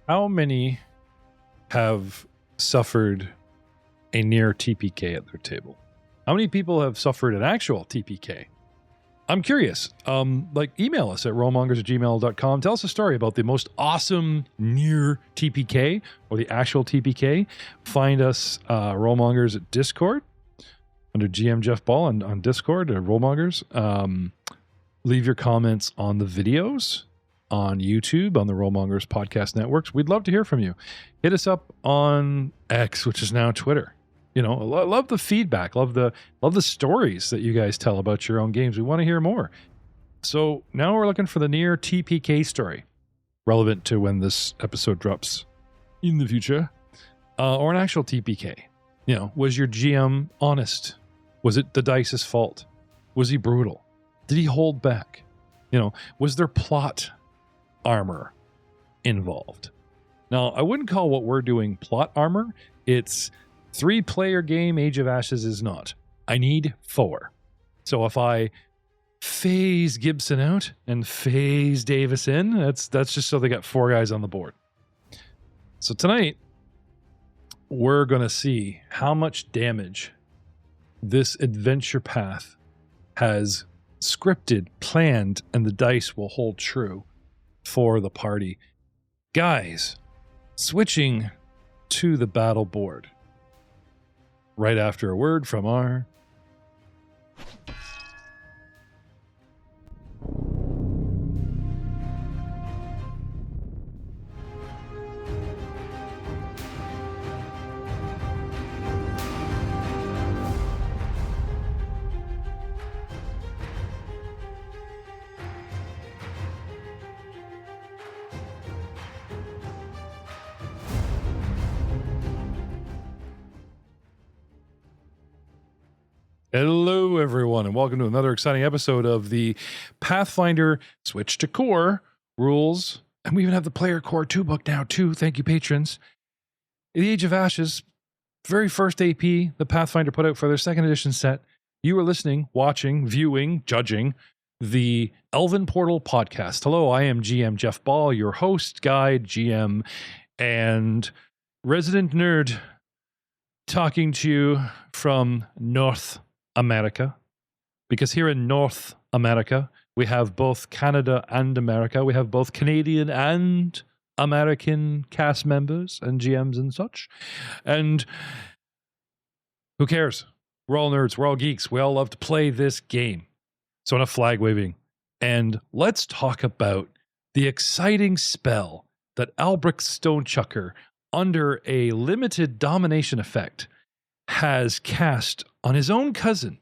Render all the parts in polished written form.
How many have suffered a near TPK at their table? How many people have suffered an actual TPK? I'm curious. Email us at rollmongers@gmail.com. Tell us a story about the most awesome near TPK or the actual TPK. Find us, Rollmongers at Discord under GM Jeff Ball on Discord, Rollmongers. Leave your comments on the videos on YouTube, on the Rollmongers podcast networks. We'd love to hear from you. Hit us up on X, which is now Twitter. You know, love the feedback, love the stories that you guys tell about your own games. We want to hear more. So now we're looking for the near TPK story, relevant to when this episode drops in the future, or an actual TPK. You know, was your GM honest? Was it the dice's fault? Was he brutal? Did he hold back? You know, was there plot armor involved? Now, I wouldn't call what we're doing plot armor. It's 3-player game. Age of Ashes is not. I need 4. So if I phase Gibson out and phase Davis in, that's just so they got 4 guys on the board. So tonight, we're going to see how much damage this adventure path has scripted, planned, and the dice will hold true for the party. Guys, switching to the battle board right after a word from our Hello, everyone, and welcome to another exciting episode of the Pathfinder Switch to Core rules. And we even have the Player Core 2 book now, too. Thank you, patrons. The Age of Ashes, very first AP the Pathfinder put out for their 2nd edition set. You are listening, watching, viewing, judging the Elven Portal podcast. Hello, I am GM Jeff Ball, your host, guide, GM, and resident nerd, talking to you from North America, because here in North America we have both Canada and America. We have both Canadian and American cast members and GMs and such. And who cares? We're all nerds. We're all geeks. We all love to play this game. So enough flag waving. And let's talk about the exciting spell that Albrecht Stonechucker, under a limited domination effect, has cast on his own cousin.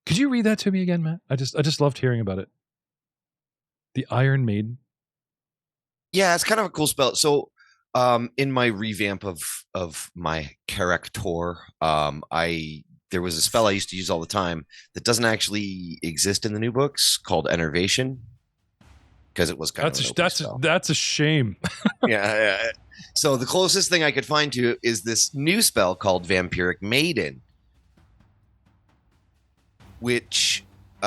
Could you read that to me again, Matt? I just loved hearing about it. The Iron Maiden. Yeah, it's kind of a cool spell. So, in my revamp of my character, there was a spell I used to use all the time that doesn't actually exist in the new books, called Enervation, because it was kind of that's a shame. Yeah. So the closest thing I could find to it is this new spell called Vampiric Maiden, which, if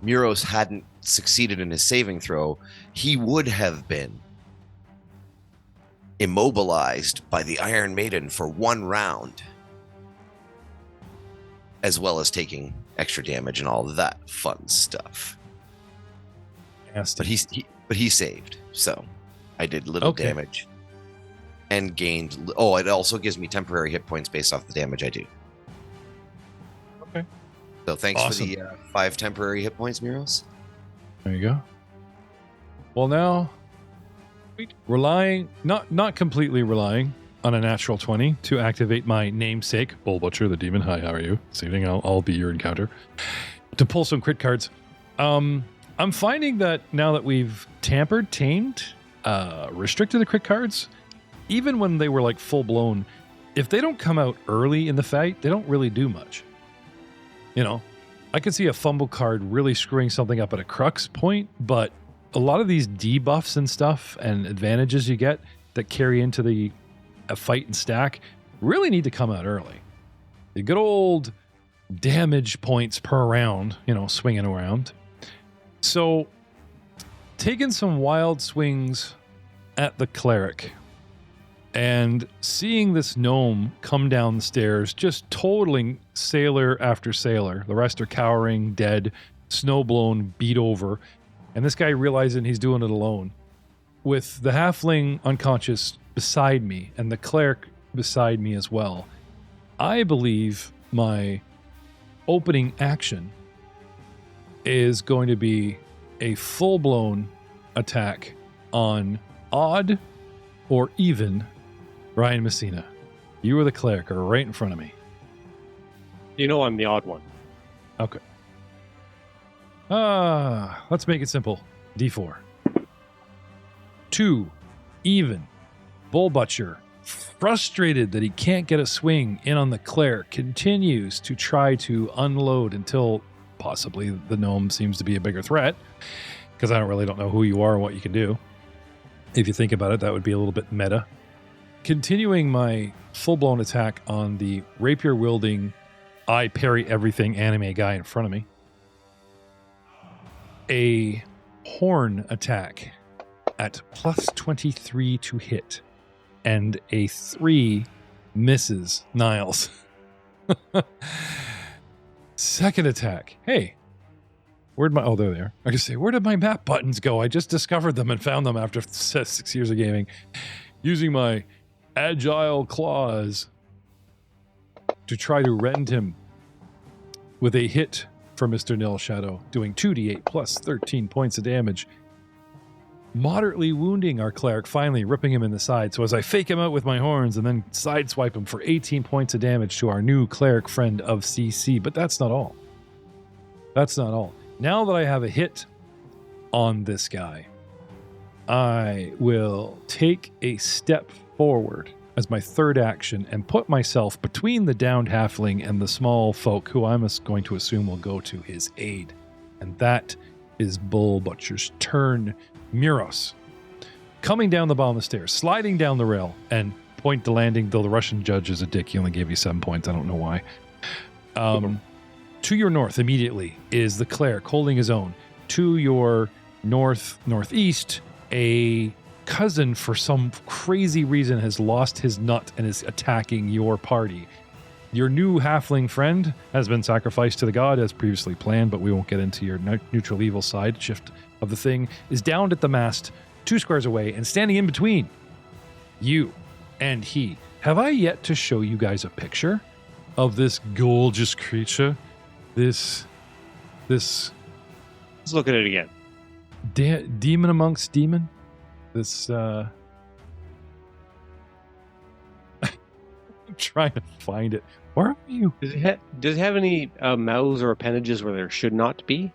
Muros hadn't succeeded in his saving throw, he would have been immobilized by the Iron Maiden for 1 round, as well as taking extra damage and all of that fun stuff. But he saved, so I did little damage and gained. Oh, it also gives me temporary hit points based off the damage I do. Okay. So thanks for the 5 temporary hit points, Muros. There you go. Well, now relying, not completely relying on a natural 20 to activate my namesake, Bull Butcher the Demon. Hi, how are you? This evening I'll be your encounter. To pull some crit cards. I'm finding that now that we've tamed, restricted the crit cards, even when they were like full blown, if they don't come out early in the fight, they don't really do much. You know, I could see a fumble card really screwing something up at a crux point, but a lot of these debuffs and stuff and advantages you get that carry into a fight and stack really need to come out early. The good old damage points per round, swinging around. So, taking some wild swings at the cleric and seeing this gnome come down the stairs, just totaling sailor after sailor. The rest are cowering, dead, snowblown, beat over. And this guy realizing he's doing it alone. With the halfling unconscious beside me and the cleric beside me as well, I believe my opening action is going to be a full-blown attack on odd or even Ryan Messina. You or the cleric are right in front of me. I'm the odd one. Okay. Let's make it simple. D4. 2. Even. Bull Butcher, frustrated that he can't get a swing in on the cleric, continues to try to unload until possibly the gnome seems to be a bigger threat, because I don't know who you are and what you can do. If you think about it, that would be a little bit meta. Continuing my full-blown attack on the rapier-wielding, I parry everything anime guy in front of me. A horn attack at plus 23 to hit, and a 3 misses Niles. Second attack. Hey, they're there. I can say, where did my map buttons go? I just discovered them and found them after 6 years of gaming. Using my agile claws to try to rend him with a hit for Mr. Nil Shadow, doing 2d8 plus 13 points of damage. Moderately wounding our cleric, finally ripping him in the side. So as I fake him out with my horns and then sideswipe him for 18 points of damage to our new cleric friend of CC. But that's not all. That's not all. Now that I have a hit on this guy, I will take a step forward as my third action and put myself between the downed halfling and the small folk who I'm going to assume will go to his aid. And that is Bull Butcher's turn. Muros, coming down the bottom of the stairs, sliding down the rail, and point to landing, though the Russian judge is a dick. He only gave you 7 points. I don't know why. To your north immediately is the cleric holding his own. To your northeast, a cousin for some crazy reason has lost his nut and is attacking your party. Your new halfling friend has been sacrificed to the god as previously planned, but we won't get into your neutral evil side shift of the thing, is downed at the mast 2 squares away and standing in between you and he. Have I yet to show you guys a picture of this gorgeous creature? This Let's look at it again. Demon amongst demon? This I'm trying to find it. Where are you? Does it have any mouths or appendages where there should not be?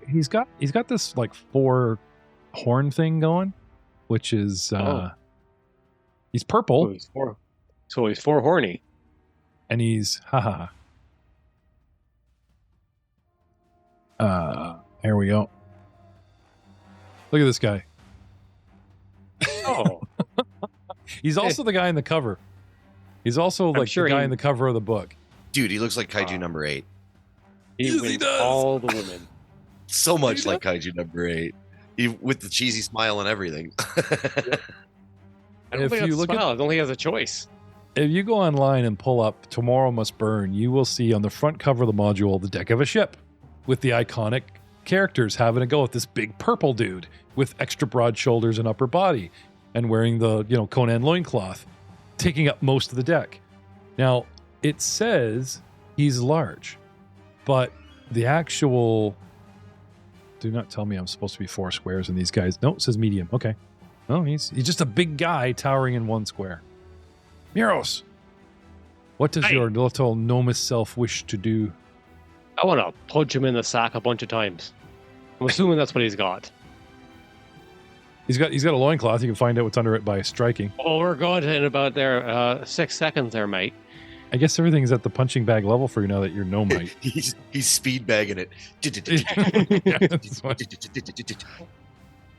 He's got this like 4 horn thing going, which is he's purple. So he's four horny. And he's here we go. Look at this guy. Oh. He's also the guy in the cover. He's also like the guy in the cover of the book. Dude, he looks like Kaiju number 8. He wins all the women. So much like Kaiju number 8. With the cheesy smile and everything. I don't think he has a choice. If you go online and pull up Tomorrow Must Burn, you will see on the front cover of the module the deck of a ship with the iconic characters having a go at this big purple dude with extra broad shoulders and upper body and wearing the, Conan loincloth, taking up most of the deck. Now, it says he's large, but the actual... Do not tell me I'm supposed to be 4 squares in these guys. No, it says medium. Okay. No, he's just a big guy towering in 1 square. Muros, what does your little gnomous self wish to do? I want to punch him in the sack a bunch of times. I'm assuming that's what he's got. He's got a loincloth. You can find out what's under it by striking. Oh, we're going in about 6 seconds there, mate. I guess everything's at the punching bag level for you now that you're gnome-mite. he's speed bagging it.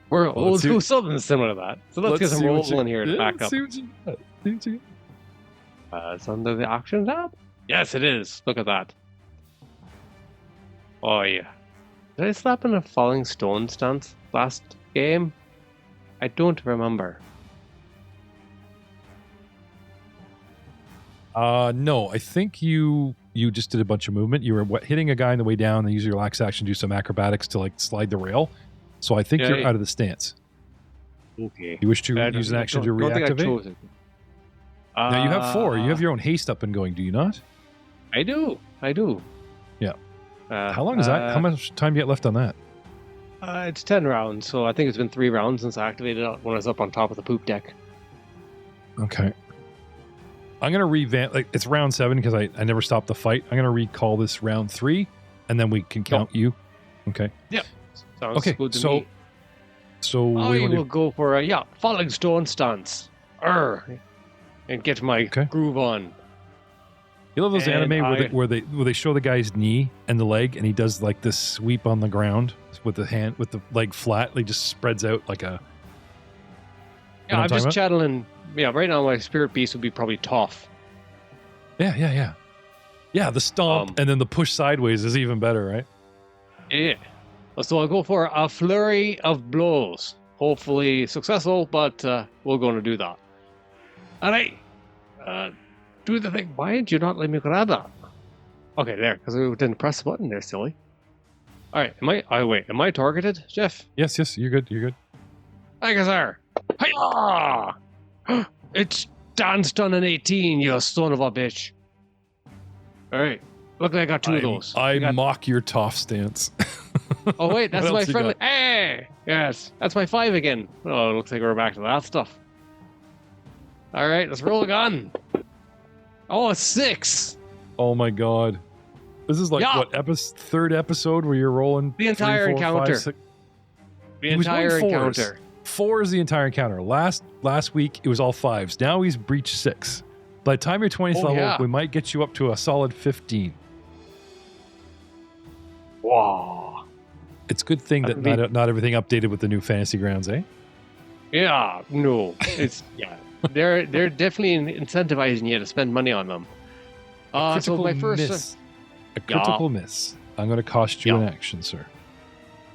We'll do something similar to that. So let's get some rolls in here to back up. See what you got. It's under the action tab. Yes, it is. Look at that. Oh, yeah. Did I slap in a falling stone stance last game? I don't remember. No, I think you just did a bunch of movement. You were hitting a guy on the way down, and use your relax action to do some acrobatics to like slide the rail. So I think you're out of the stance. Okay. You wish to use an action to Don't think I reactivate? chose it. Now you have 4. You have your own haste up and going, do you not? I do. Yeah. How long is that? How much time do you get left on that? It's 10 rounds, so I think it's been 3 rounds since I activated it when I was up on top of the poop deck. Okay. I'm going to revamp, like, it's round 7 because I never stopped the fight. I'm going to recall this round 3, and then we can count you. Okay. Yep. Sounds good to me. So what do you I want to will do? go for a falling stone stance. And get my groove on. You love those And anime where they show the guy's knee and the leg, and he does like this sweep on the ground with the leg flat. He just spreads out like a. Yeah, I'm just channeling. Yeah, right now my spirit beast would be probably tough. Yeah. The stomp and then the push sideways is even better, right? Yeah. So I'll go for a flurry of blows. Hopefully successful, but we're going to do that. All right. Do the thing. Why did you not let me grab that? Okay, there, because we didn't press the button there, silly. All right, am I targeted, Jeff? Yes, you're good. Thank you, sir. Hiya! It's danced on an 18, you son of a bitch. All right, look like I got 2 of those. I mock your tough stance. Oh, wait, that's What my else you friendly. got? Hey! Yes, that's my 5 again. Oh, it looks like we're back to that stuff. All right, let's roll a gun. Oh, a 6. Oh my god. This is like what, 3rd episode where you're rolling The entire 3, 4, 5, encounter. 6? The He was rolling entire 4s. encounter. 4 is the entire encounter. Last week it was all 5s. Now he's breached 6. By the time you're 20th level, yeah. we might get you up to a solid 15. Wow. It's a good thing that not everything updated with the new Fantasy Grounds, eh? Yeah, no. It's They're definitely incentivizing you to spend money on them. So my first miss. A critical miss. I'm going to cost you an action, sir.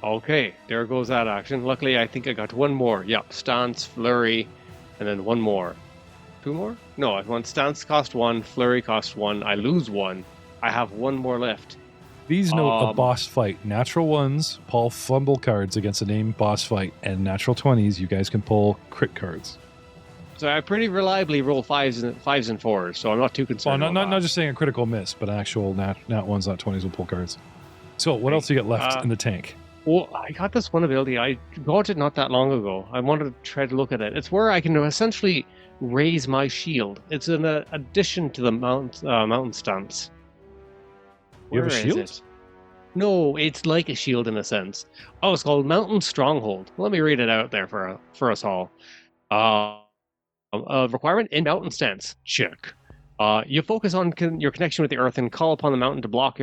Okay, there goes that action. Luckily, I think I got 1 more. Yep, stance, flurry, and then 1 more. 2 more? No, I want stance cost 1, flurry cost 1. I lose 1. I have 1 more left. Please note a boss fight. Natural 1s, pull fumble cards against a named boss fight, and natural 20s, you guys can pull crit cards. So I pretty reliably roll 5s and 4s, so I'm not too concerned. Well, not just saying a critical miss, but actual nat 1s, not 20s will pull cards. So what else you got left in the tank? Well, I got this one ability. I got it not that long ago. I wanted to try to look at it. It's where I can essentially raise my shield. It's an addition to the mountain stance. You have a Where is shield? it? No, it's like a shield in a sense. Oh, it's called Mountain Stronghold. Let me read it out there for us all. Requirement in mountain stance. Check. You focus on your connection with the earth and call upon the mountain to block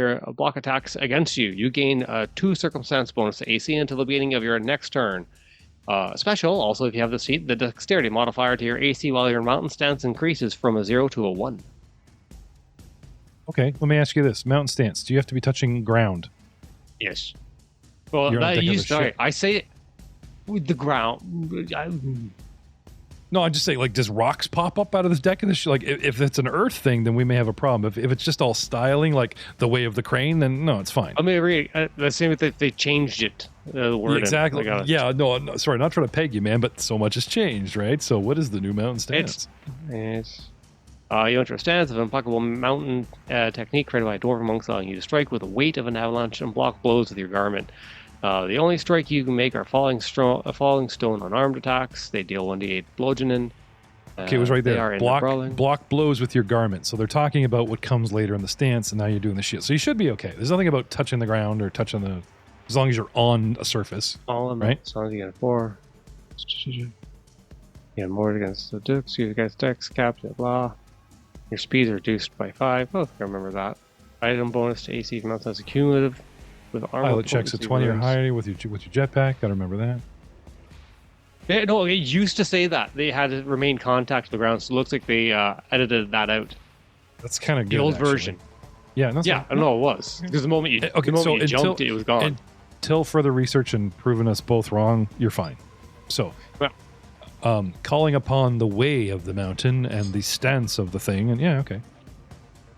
attacks against you. You gain a 2 circumstance bonus to AC until the beginning of your next turn. Special, also if you have this feat, the dexterity modifier to your AC while your mountain stance increases from a 0 to a 1. Okay, let me ask you this. Mountain stance, do you have to be touching ground? Yes. Well, You're on the deck of the sorry, ship. I say it with the ground. No, I just say, like, does rocks pop up out of this deck of the ship? Like, if it's an earth thing, then we may have a problem. If it's just all styling, like the way of the crane, then no, it's fine. I mean, the same with they changed it. The word Exactly. Yeah, no, sorry, not trying to peg you, man, but so much has changed, right? So what is the new mountain stance? You enter a stance of an implacable mountain technique created by a dwarf monk, allowing you to strike with the weight of an avalanche and block blows with your garment. The only strike you can make are falling stone unarmed attacks. They deal 1d8 bludgeoning. Okay, it was right there. They are Block blows with your garment. So they're talking about what comes later in the stance, and now you're doing the shield. So you should be okay. There's nothing about touching the ground or touching the... As long as you're on a surface, right? As long as you get a 4. You get more against the dukes. You guys dex, caps, blah. Your speed is reduced by 5. Oh, I remember that. Item bonus to AC from outside cumulative. With armor pilot checks at 20 or higher with your jetpack. Gotta remember that. No, it used to say that. They had to remain contact to the ground, so it looks like they edited that out. That's kind of good. The old actually. version. Yeah, that's Yeah, I know it was. Because the moment you, Okay, the moment so you jumped, it was gone. Until further research and proving us both wrong, you're fine. So, calling upon the way of the mountain and the stance of the thing, and okay.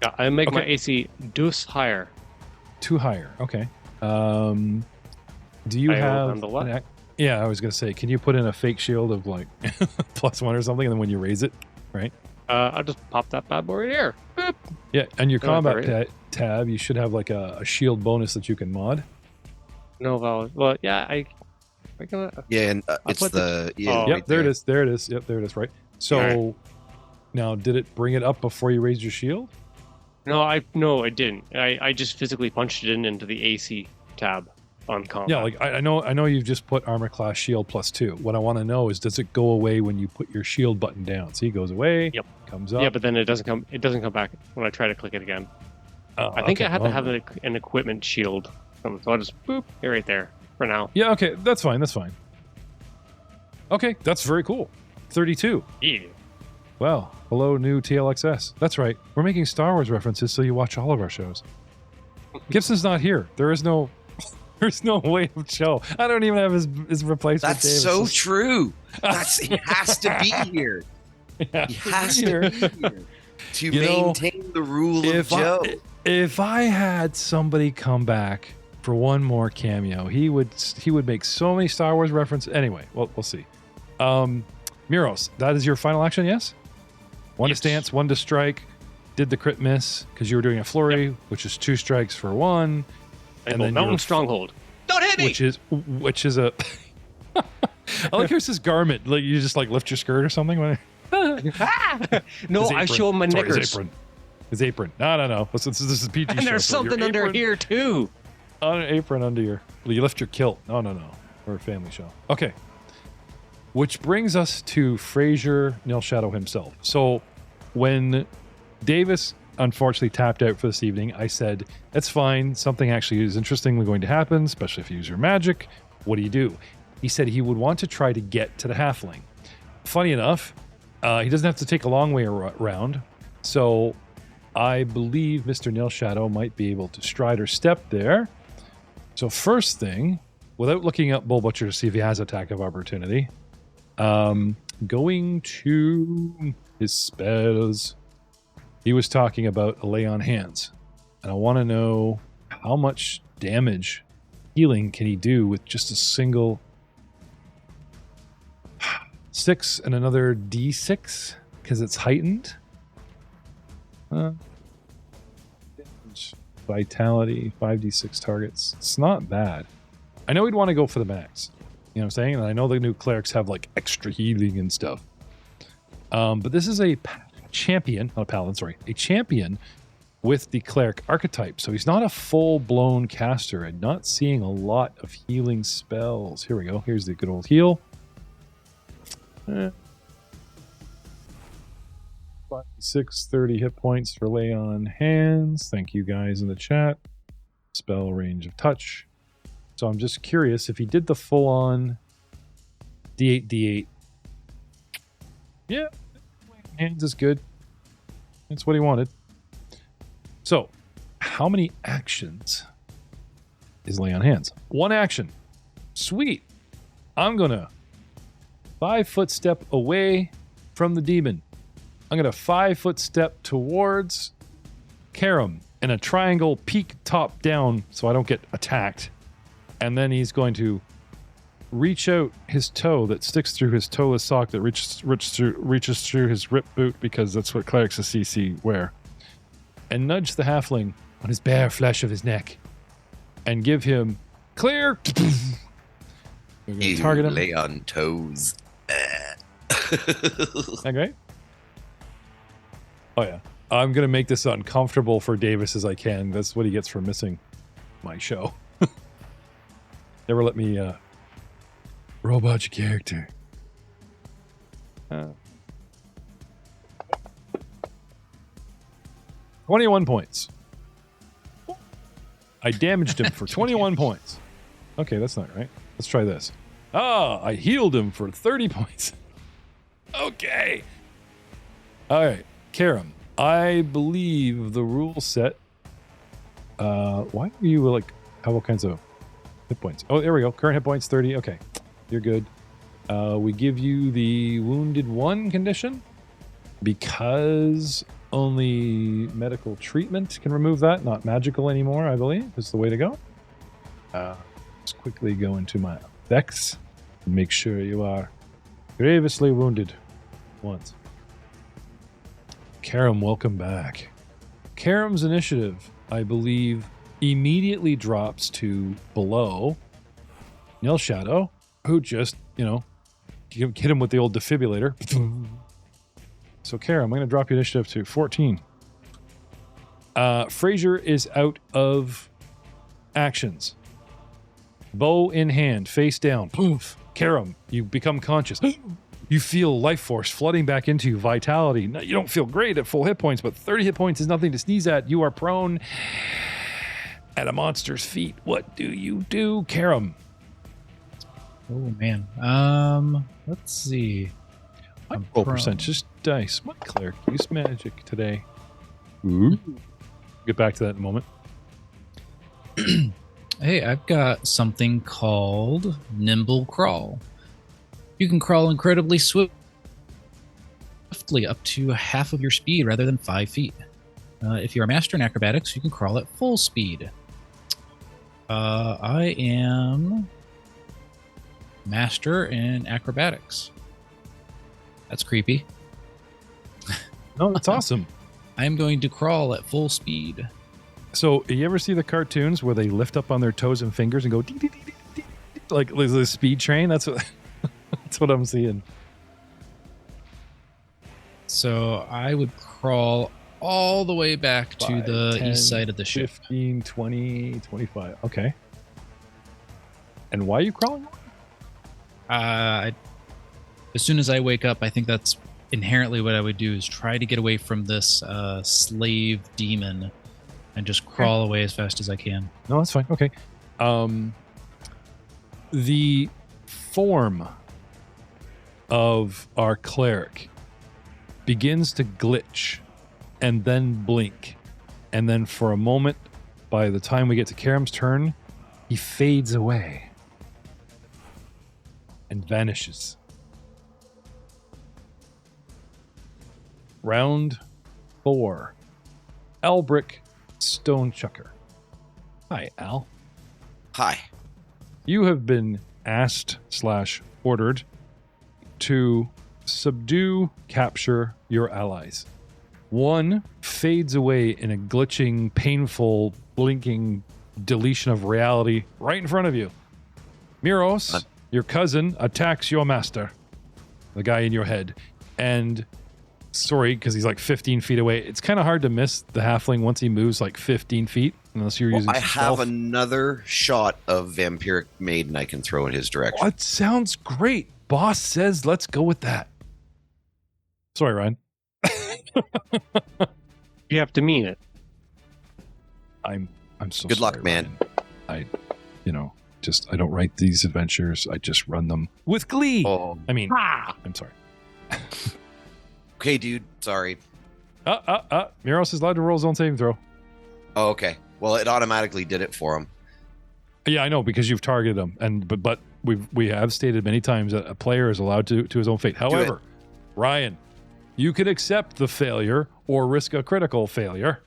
Yeah, I make my AC deuce higher. 2 higher. Okay. Do you I will have? handle that. I was gonna say, can you put in a fake shield of like +1 or something, and then when you raise it, right? I'll just pop that bad boy right here. Boop. Yeah, and your Oh, combat right. tab, you should have like a shield bonus that you can mod. No valid. Well, yeah, I gonna. Yeah, and it's put the Oh, Yep, right there it is. There it is. Yep, there it is. Right. So Alright. now, did it bring it up before you raised your shield? No, I didn't. I just physically punched it into the AC tab on combat. Yeah, like I know you've just put armor class shield +2. What I want to know is, does it go away when you put your shield button down? See, it goes away. Yep. Comes up. Yeah, but then it doesn't come. It doesn't come back when I try to click it again. I think okay, I had to well, have an equipment shield. So I'll just boop it right there for now. Yeah. Okay. That's fine. That's fine. Okay, that's very cool. 32. Yeah. Well, hello, new TLXS. That's right. We're making Star Wars references so you watch all of our shows. Gibson's not here. There's no way of show. I don't even have his replacement. That's Davis. so true. He has to be here. Yeah. He has to be here to You know, maintain the rule of Joe. If I had somebody come back for one more cameo, he would make so many Star Wars references. Anyway, we'll see. Muros, that is your final action, yes? One to Yes. stance, 1 to strike. Did the crit miss because you were doing a flurry, which is 2 strikes for 1, And then Mountain you're- Stronghold. Don't hit me. which is a. I like here's his garment. Like you just like lift your skirt or something. No, His I apron. show him my Sorry, knickers. His apron. His apron. No. This is PG. And there's show, so your something under apron- here too. On an apron under your. You lift your kilt. No. We're a family show. Okay. Which brings us to Fraser Nilshadow himself. So when Davis unfortunately tapped out for this evening, I said, that's fine. Something actually is interestingly going to happen, especially if you use your magic. What do? He said he would want to try to get to the halfling. Funny enough, he doesn't have to take a long way around. So I believe Mr. Nilshadow might be able to stride or step there. So first thing, without looking up Bull Butcher to see if he has attack of opportunity, going to his spells. He was talking about a lay on hands, and I want to know how much damage healing can he do with just a single 6 and another d6 because it's heightened. Vitality 5d6 targets. It's not bad. I know he'd want to go for the max. You know what I'm saying? And I know the new clerics have like extra healing and stuff. But this is a champion, not a paladin, sorry, a champion with the cleric archetype. So he's not a full-blown caster and not seeing a lot of healing spells. Here we go. Here's the good old heal. 56, 30 hit points for lay on hands. Thank you guys in the chat. Spell range of touch. So I'm just curious if he did the full-on D8, D8. Yeah, hands is good. That's what he wanted. So, how many actions is lay on hands? 1 action. Sweet. I'm gonna 5-foot step away from the demon. I'm gonna 5-foot step towards Karam in a triangle, peek top down, so I don't get attacked. And then he's going to reach out his toe that sticks through his toeless sock that reaches through his ripped boot, because that's what clerics of CC wear, and nudge the halfling on his bare flesh of his neck and give him clear. We're going to target him. Lay on toes. Okay. Oh yeah, I'm going to make this uncomfortable for Davis as I can. That's what he gets for missing my show. Never let me robot your character. 21 points. I damaged him for 21 points. Okay, that's not right. Let's try this. I healed him for 30 points. Okay. All right, Karam, I believe the rule set. Why do you like have all kinds of hit points? Oh, there we go. Current hit points 30. Okay, you're good. We give you the wounded 1 condition because only medical treatment can remove that, not magical anymore. I believe is the way to go. Let's quickly go into my effects and make sure you are grievously wounded once. Karam, welcome back. Karam's initiative, I believe, immediately drops to below Nil Shadow, who just, hit him with the old defibrillator. So, Karam, I'm going to drop your initiative to 14. Fraser is out of actions. Bow in hand, face down. Poof. Karam, you become conscious. You feel life force flooding back into you, vitality. No, you don't feel great at full hit points, but 30 hit points is nothing to sneeze at. You are prone at a monster's feet. What do you do, Karam? Oh, man. Let's see. I'm roll percent, just dice. My cleric use magic today. Ooh. Get back to that in a moment. Hey, I've got something called Nimble Crawl. You can crawl incredibly swiftly up to half of your speed rather than 5 feet. If you're a master in acrobatics, you can crawl at full speed. I am master in acrobatics. That's creepy. No, that's awesome. I'm going to crawl at full speed. So, you ever see the cartoons where they lift up on their toes and fingers and go dee, dee, dee, dee, dee, dee, like the speed train? That's what that's what I'm seeing. So I would crawl all the way back to 5, the 10, east side of the ship. 15, 20, 25. Okay. And why are you crawling? As soon as I wake up, I think that's inherently what I would do, is try to get away from this slave demon and just crawl away as fast as I can. No, that's fine. Okay. The form of our cleric begins to glitch and then blink. And then for a moment, by the time we get to Karam's turn, he fades away and vanishes. Round 4. Elbrick Stonechucker. Hi, Al. Hi. You have been asked / ordered to subdue, capture your allies. One fades away in a glitching, painful, blinking deletion of reality right in front of you. Miros, your cousin, attacks your master, the guy in your head. And sorry, because he's like 15 feet away. It's kind of hard to miss the halfling once he moves like 15 feet, unless you're using I stealth. have another shot of Vampiric Maiden I can throw in his direction. That sounds great. Boss says let's go with that. Sorry, Ryan. You have to mean it. I'm so Good luck, sorry, man. Ryan. I don't write these adventures. I just run them with glee. Oh, I mean, I'm sorry. okay, dude. Sorry. Miros is allowed to roll his own saving throw. Oh, okay. Well, it automatically did it for him. Yeah, I know, because you've targeted him, but we have stated many times that a player is allowed to his own fate. However, Ryan, you can accept the failure or risk a critical failure.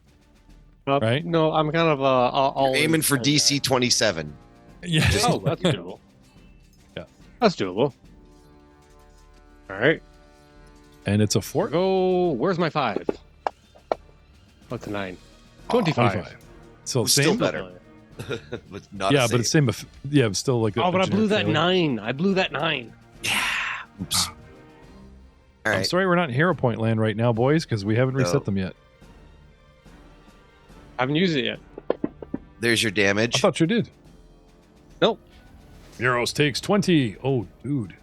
Right? No, I'm kind of You're aiming for DC 27. Yeah. Oh, that's doable. Yeah. That's doable. All right. And it's a 4. Go. Where's my 5? What's a 9? 25. So It's same. still better. But not Yeah, a but it's save. same. Yeah, it's still like. Oh, but I blew that failure. 9. I blew that 9. Oops. All I'm right. sorry, we're not in Hero Point land right now, boys, because we haven't reset No. them yet. I haven't used it yet. There's your damage. I thought you did. Nope. Miros takes 20. Oh, dude,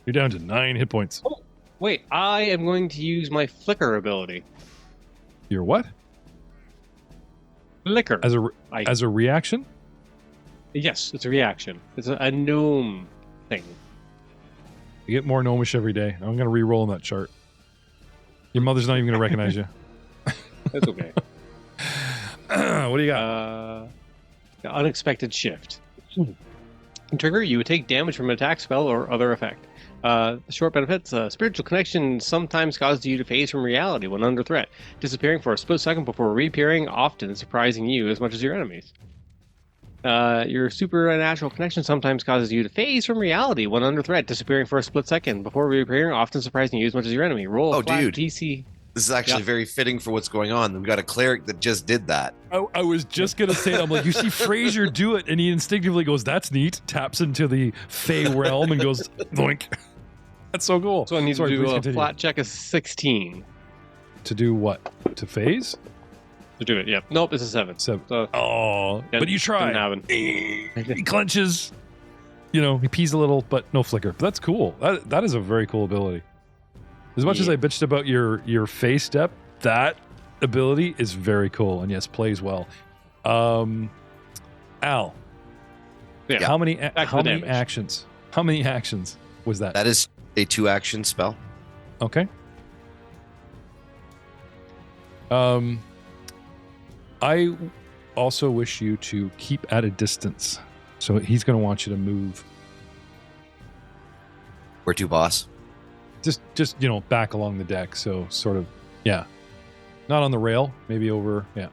you're down to 9 hit points. Oh, wait. I am going to use my flicker ability. You're what? Flicker. As a reaction? Yes, it's a reaction. It's a gnome thing. You get more gnomish every day. I'm going to re-roll on that chart. Your mother's not even going to recognize you. That's okay. What do you got? The unexpected shift. Trigger, you would take damage from an attack, spell, or other effect. The short benefits, spiritual connection sometimes causes you to phase from reality when under threat, disappearing for a split second before reappearing, often surprising you as much as your enemies. Your supernatural connection sometimes causes you to phase from reality when under threat, disappearing for a split second before reappearing, often surprising you as much as your enemy. Roll a flat DC. This is actually very fitting for what's going on. We've got a cleric that just did that. I was just going to say, I'm like, you see Fraser do it, and he instinctively goes, that's neat, taps into the Fey realm and goes, boink. That's so cool. So I need to do a flat check of 16. To do what? To phase? To do it, yeah. Nope, it's a 7. So, but you try. He clenches. He pees a little, but no flicker. But that's cool. That is a very cool ability. As much as I bitched about your face step, that ability is very cool, and yes, plays well. Al, how many actions? How many actions was that? That is a 2-action spell. Okay. I also wish you to keep at a distance, so he's going to want you to move. Where to, boss? Just back along the deck, so sort of, yeah. Not on the rail, maybe over, yeah.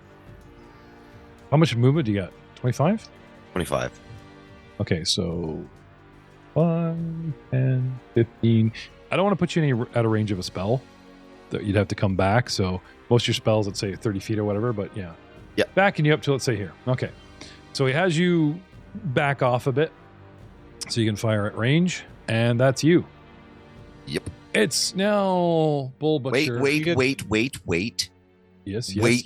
How much movement do you got? 25? 25. Okay, so 5, 10, 15. I don't want to put you at a range of a spell that you'd have to come back, so most of your spells, let's say 30 feet or whatever, but yeah. Yeah. Backing you up to, let's say here. Okay. So he has you back off a bit so you can fire at range, and that's you. Yep. It's now Bull Butcher. Wait. Yes. Wait.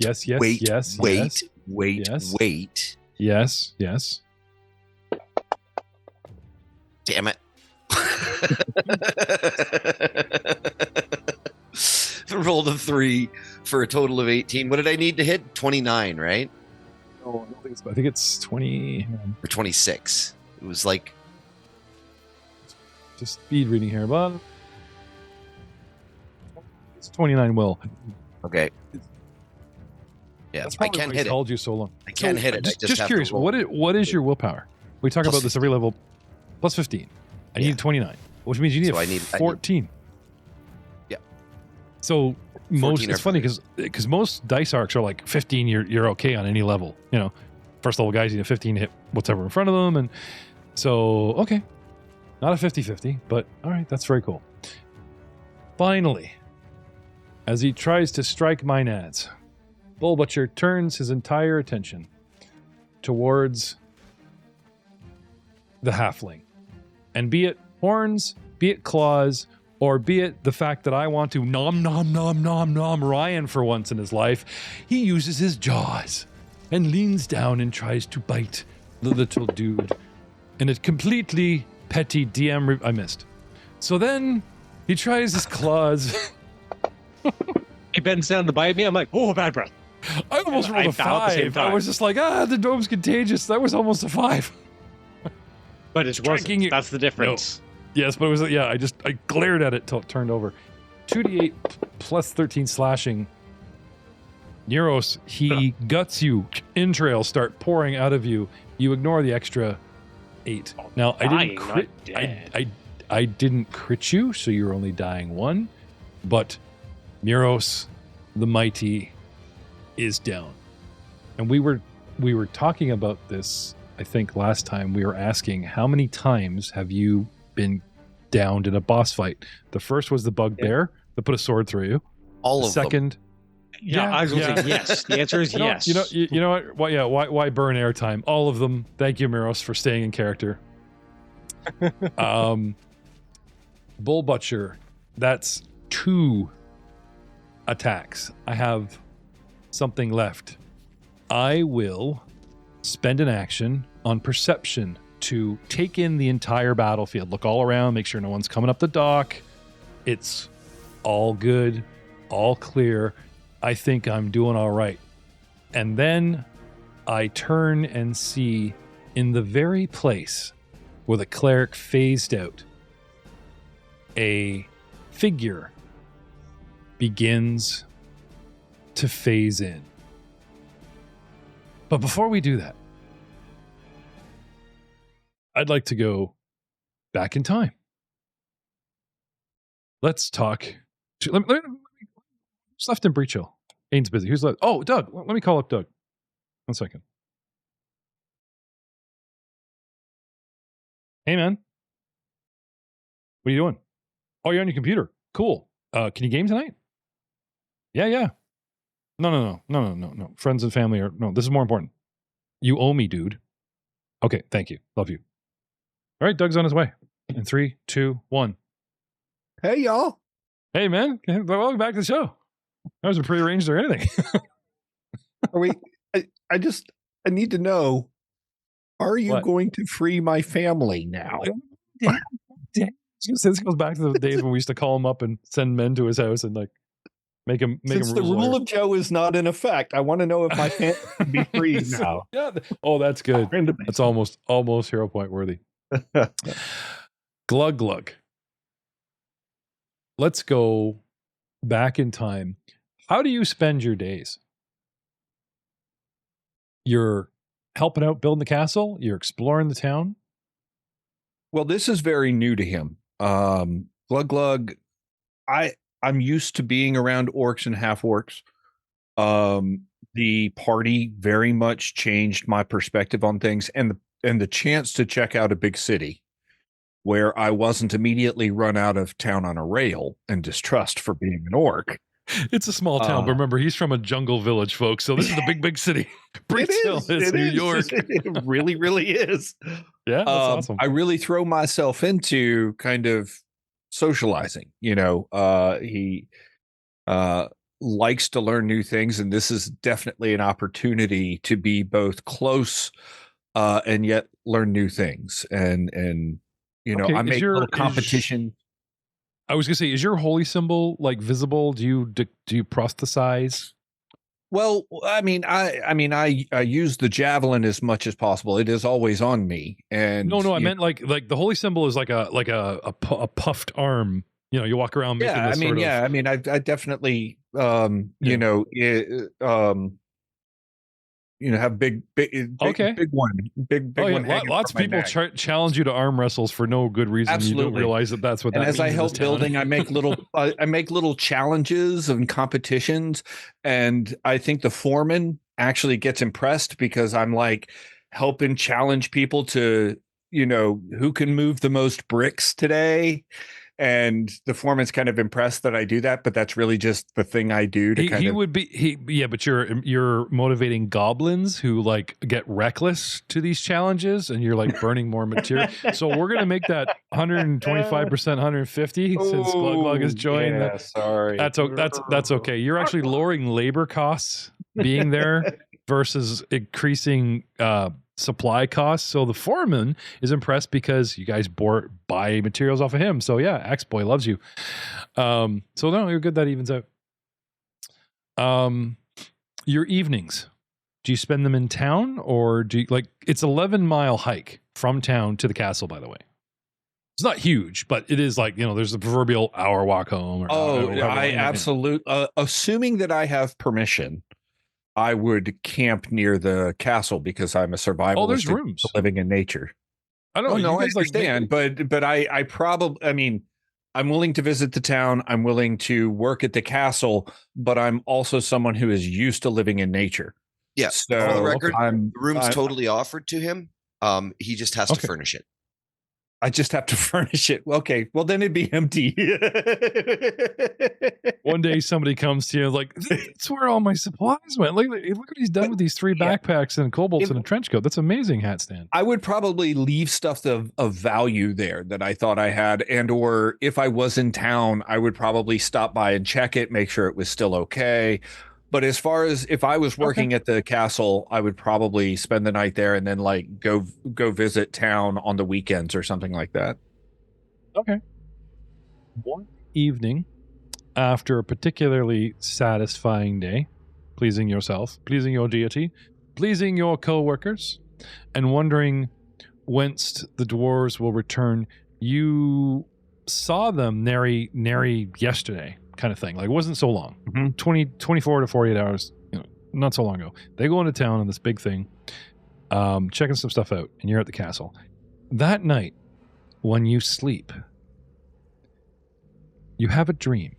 Yes. Damn it. Rolled a 3 for a total of 18. What did I need to hit? 29, right? No, I think it's 20. Or 26. It was like... Just speed reading here, but... It's 29 will. Okay. Yeah, I can't hit it. Held you so long. I can't hit it. Just curious, what is your willpower? We talk about this every level. Plus 15. I need 29, which means you need 14. Yeah. So it's funny because most dice arcs are like 15. You're okay on any level. First level guys need a 15 to hit whatever in front of them, and so okay, not a 50-50, but all right, that's very cool. Finally, as he tries to strike my nads, Bull Butcher turns his entire attention towards the halfling. And be it horns, be it claws, or be it the fact that I want to nom Ryan for once in his life, he uses his jaws and leans down and tries to bite the little dude. And a completely petty DM... I missed. So then he tries his claws... He bends down to bite me. I'm like, oh, bad breath. I almost rolled a 5. I was just like, the dome's contagious. That was almost a 5. But it wasn't. That's the difference. No. Yes, but it was, I glared at it till it turned over. 2d8 plus 13 slashing. Neros, he guts you. Entrails start pouring out of you. You ignore the extra 8. Now, I didn't crit. I didn't crit you, so you're only dying 1. But Neros, the mighty, is down. And we were talking about this, I think last time. We were asking, how many times have you been downed in a boss fight? The first was the bugbear that put a sword through you. All of them. Second, I was going to say yes. The answer is yes. You know what? Why burn airtime? All of them. Thank you, Miros, for staying in character. Bull Butcher, that's 2 attacks. I have something left. I will spend an action on perception to take in the entire battlefield. Look all around, make sure no one's coming up the dock. It's all good, all clear. I think I'm doing all right. And then I turn and see in the very place where the cleric phased out, a figure begins to phase in. But before we do that, I'd like to go back in time. Let's talk. Who's left in Breach Hill? Aiden's busy. Who's left? Oh, Doug. Let me call up Doug. 1 second. Hey, man. What are you doing? Oh, you're on your computer. Cool. Can you game tonight? Yeah. No. Friends and family are... No, this is more important. You owe me, dude. Okay, thank you. Love you. All right, Doug's on his way. In 3, 2, 1. Hey, y'all. Hey, man. Welcome back to the show. That wasn't prearranged or anything. Are we... I need to know, are you going to free my family now? Damn. This goes back to the days when we used to call him up and send men to his house and like make him Since the rule of Joe is not in effect, I want to know if my family can be free now. Yeah. Oh, that's good. That's almost hero point worthy. Glug. Let's go back in time. How do you spend your days? You're helping out building the castle? You're exploring the town? Well, this is very new to him. Glug, I'm used to being around orcs and half orcs. The party very much changed my perspective on things, and the chance to check out a big city where I wasn't immediately run out of town on a rail and distrust for being an orc. It's a small town, but remember, he's from a jungle village, folks. So this is the big city. Breach Hill is New York. It really, really is. Yeah, that's awesome. I really throw myself into kind of socializing. He likes to learn new things, and this is definitely an opportunity to be both close and yet learn new things. And okay, I make a little competition. I was gonna say, is your holy symbol like visible? Do you proselytize? Well, I mean, I use the javelin as much as possible. It is always on me. And no, I meant like the holy symbol is like a puffed arm. You walk around making this I definitely have big one. Lots of people challenge you to arm wrestles for no good reason. Absolutely. You don't realize that's what. And that as I help building, I make little challenges and competitions, and I think the foreman actually gets impressed because I'm like helping challenge people to who can move the most bricks today. And the foreman's kind of impressed that I do that, but that's really just the thing I do to but you're motivating goblins who like get reckless to these challenges, and you're like burning more material. So we're gonna make that 125%, 150 since Glug has joined. Yeah, sorry. That's okay. You're actually lowering labor costs being there versus increasing supply costs. So the foreman is impressed because you guys buy materials off of him. So yeah, X-Boy loves you. So no, you're good. That evens out. Your evenings, do you spend them in town, or do you it's 11-mile hike from town to the castle, by the way. It's not huge, but it is there's the proverbial hour walk home. I absolutely, assuming that I have permission, I would camp near the castle because I'm a survivalist. There's rooms living in nature. I don't know. I understand, but I probably, I'm willing to visit the town. I'm willing to work at the castle, but I'm also someone who is used to living in nature. Yeah. So for the record, the room's totally offered to him. He just has to furnish it. I just have to furnish it. Okay, well then it'd be empty. One day somebody comes to you like, that's where all my supplies went. Look what he's done with these 3 backpacks and kobolds and a trench coat. That's amazing, hat stand. I would probably leave stuff of value there that I thought I had, or if I was in town, I would probably stop by and check it, make sure it was still okay. But as far as if I was working at the castle, I would probably spend the night there and then go visit town on the weekends or something like that. Okay. One evening after a particularly satisfying day, pleasing yourself, pleasing your deity, pleasing your co-workers, and wondering whence the dwarves will return, you saw them nary yesterday kind of thing. Like it wasn't so long. Mhm. 24 to 48 hours, not so long ago. They go into town on this big thing, checking some stuff out, and you're at the castle. That night, when you sleep, you have a dream.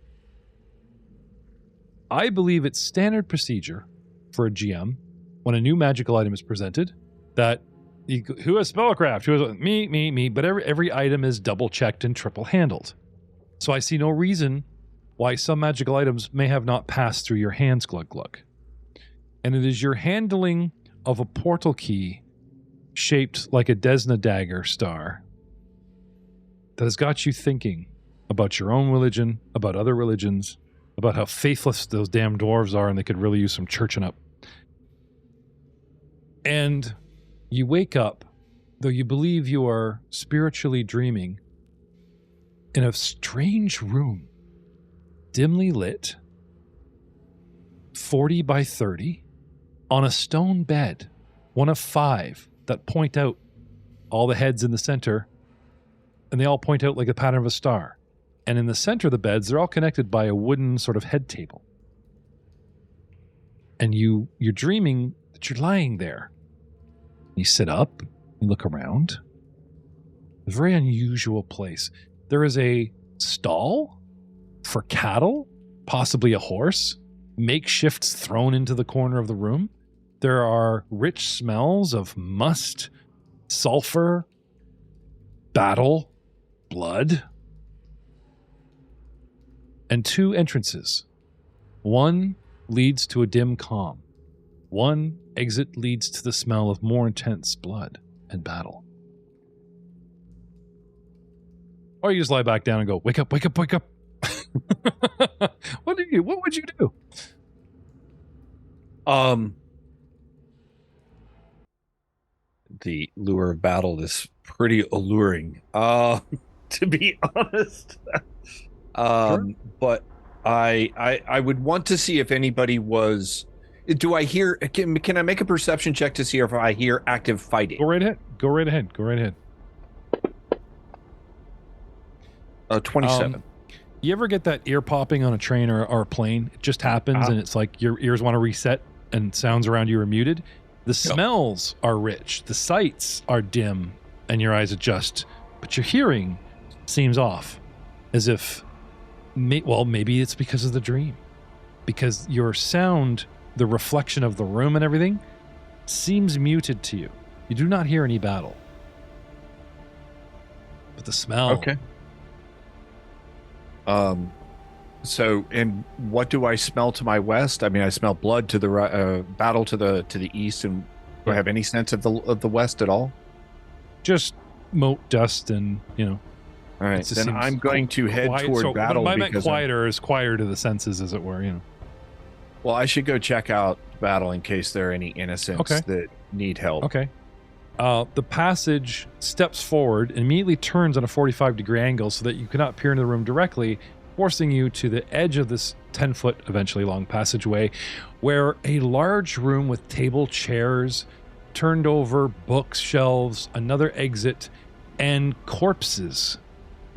I believe it's standard procedure for a GM when a new magical item is presented that who has spellcraft, who has me, but every item is double checked and triple handled. So I see no reason why some magical items may have not passed through your hands, glug. And it is your handling of a portal key shaped like a Desna dagger star that has got you thinking about your own religion, about other religions, about how faithless those damn dwarves are and they could really use some churching up. And you wake up, though you believe you are spiritually dreaming, in a strange room, dimly lit, 40 by 30, on a stone bed, one of 5 that point out, all the heads in the center, and they all point out like the pattern of a star. And in the center of the beds, they're all connected by a wooden sort of head table. And you're dreaming that you're lying there. You sit up, you look around. A very unusual place. There is a stall for cattle, possibly a horse, makeshifts thrown into the corner of the room. There are rich smells of must, sulfur, battle, blood, and 2 entrances. One leads to a dim calm. One exit leads to the smell of more intense blood and battle. Or you just lie back down and go, wake up. What would you do? The lure of battle is pretty alluring, to be honest. Sure. But I would want to see if anybody was. Do I hear? Can I make a perception check to see if I hear active fighting? Go right ahead. 27. You ever get that ear popping on a train or a plane? It just happens, and it's like your ears want to reset and sounds around you are muted. The smells are rich. The sights are dim, and your eyes adjust. But your hearing seems off, as if, maybe it's because of the dream. Because your sound, the reflection of the room and everything, seems muted to you. You do not hear any battle. But the smell... Okay. So, and what do I smell to my west? I mean, I smell blood to the battle to the east, and do I have any sense of the west at all? Just moat, dust, and All right, then I'm going to head toward battle. What I meant quieter is quieter to the senses, as it were. Well, I should go check out battle in case there are any innocents that need help. Okay. The passage steps forward and immediately turns on a 45-degree angle so that you cannot peer into the room directly, forcing you to the edge of this 10-foot, eventually long passageway, where a large room with table, chairs, turned over books, shelves, another exit, and corpses.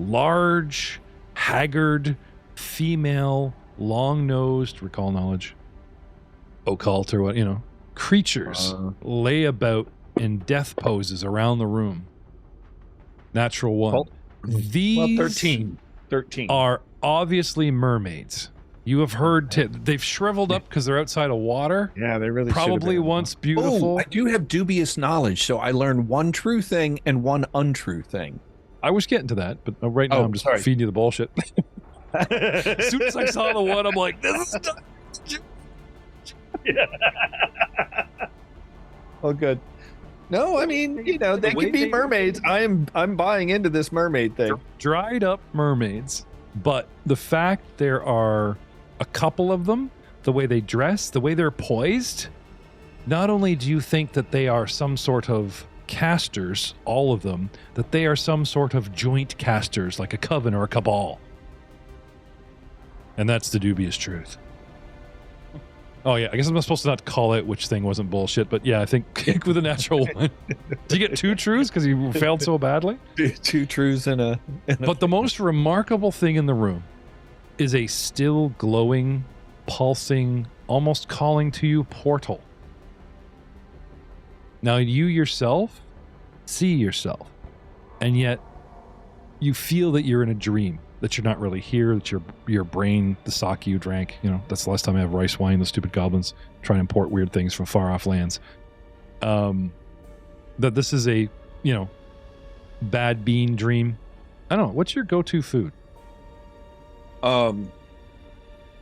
Large, haggard, female, long-nosed, recall knowledge, occult or what, creatures lay about in death poses around the room. Natural 1. These 13 are obviously mermaids. You have heard they've shriveled up because they're outside of water. Yeah, they really probably once beautiful. Oh, I do have dubious knowledge, so I learned one true thing and one untrue thing. I was getting to that, but right now I'm just feeding you the bullshit. As soon as I saw the one, I'm like, this is not... Oh, good. No, I mean, they can be mermaids. I'm buying into this mermaid thing. Dried up mermaids, but the fact there are a couple of them, the way they dress, the way they're poised, not only do you think that they are some sort of casters, all of them, that they are some sort of joint casters, like a coven or a cabal. And that's the dubious truth. Oh, yeah. I guess I'm not supposed to not call out which thing wasn't bullshit, but yeah, I think with a natural 1. Do you get 2 truths because you failed so badly? 2 truths and a... But the most remarkable thing in the room is a still glowing, pulsing, almost calling to you portal. Now you yourself see yourself, and yet you feel that you're in a dream, that you're not really here, that your brain, the sake you drank, that's the last time I have rice wine, those stupid goblins trying to import weird things from far off lands. That this is a, bad bean dream. I don't know. What's your go-to food?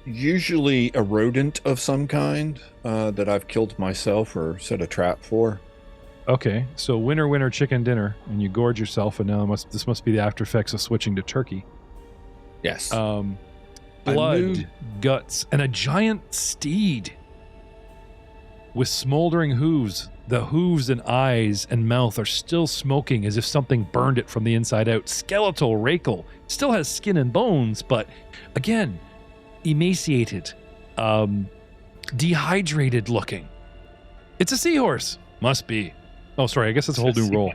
Usually a rodent of some kind that I've killed myself or set a trap for. Okay, so winner chicken dinner, and you gorge yourself, and now this must be the after effects of switching to turkey. Yes. Blood, guts, and a giant steed with smoldering hooves. The hooves and eyes and mouth are still smoking as if something burned it from the inside out. Skeletal, rakel, still has skin and bones, but again, emaciated, dehydrated looking. It's a seahorse. Must be. Oh, sorry. I guess it's a whole new role.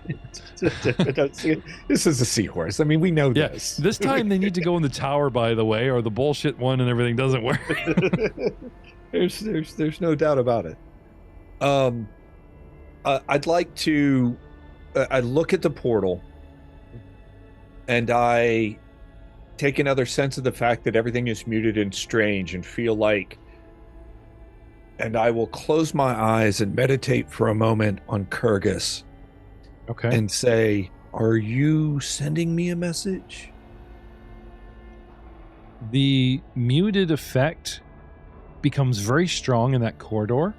This is a seahorse. I mean, we know this. This time they need to go in the tower, by the way, or the bullshit one and everything doesn't work. There's no doubt about it. I'd like to. I look at the portal, and I take another sense of the fact that everything is muted and strange, and feel like. And I will close my eyes and meditate for a moment on Kyrgyz. Okay. And say, "Are you sending me a message?" The muted effect becomes very strong in that corridor,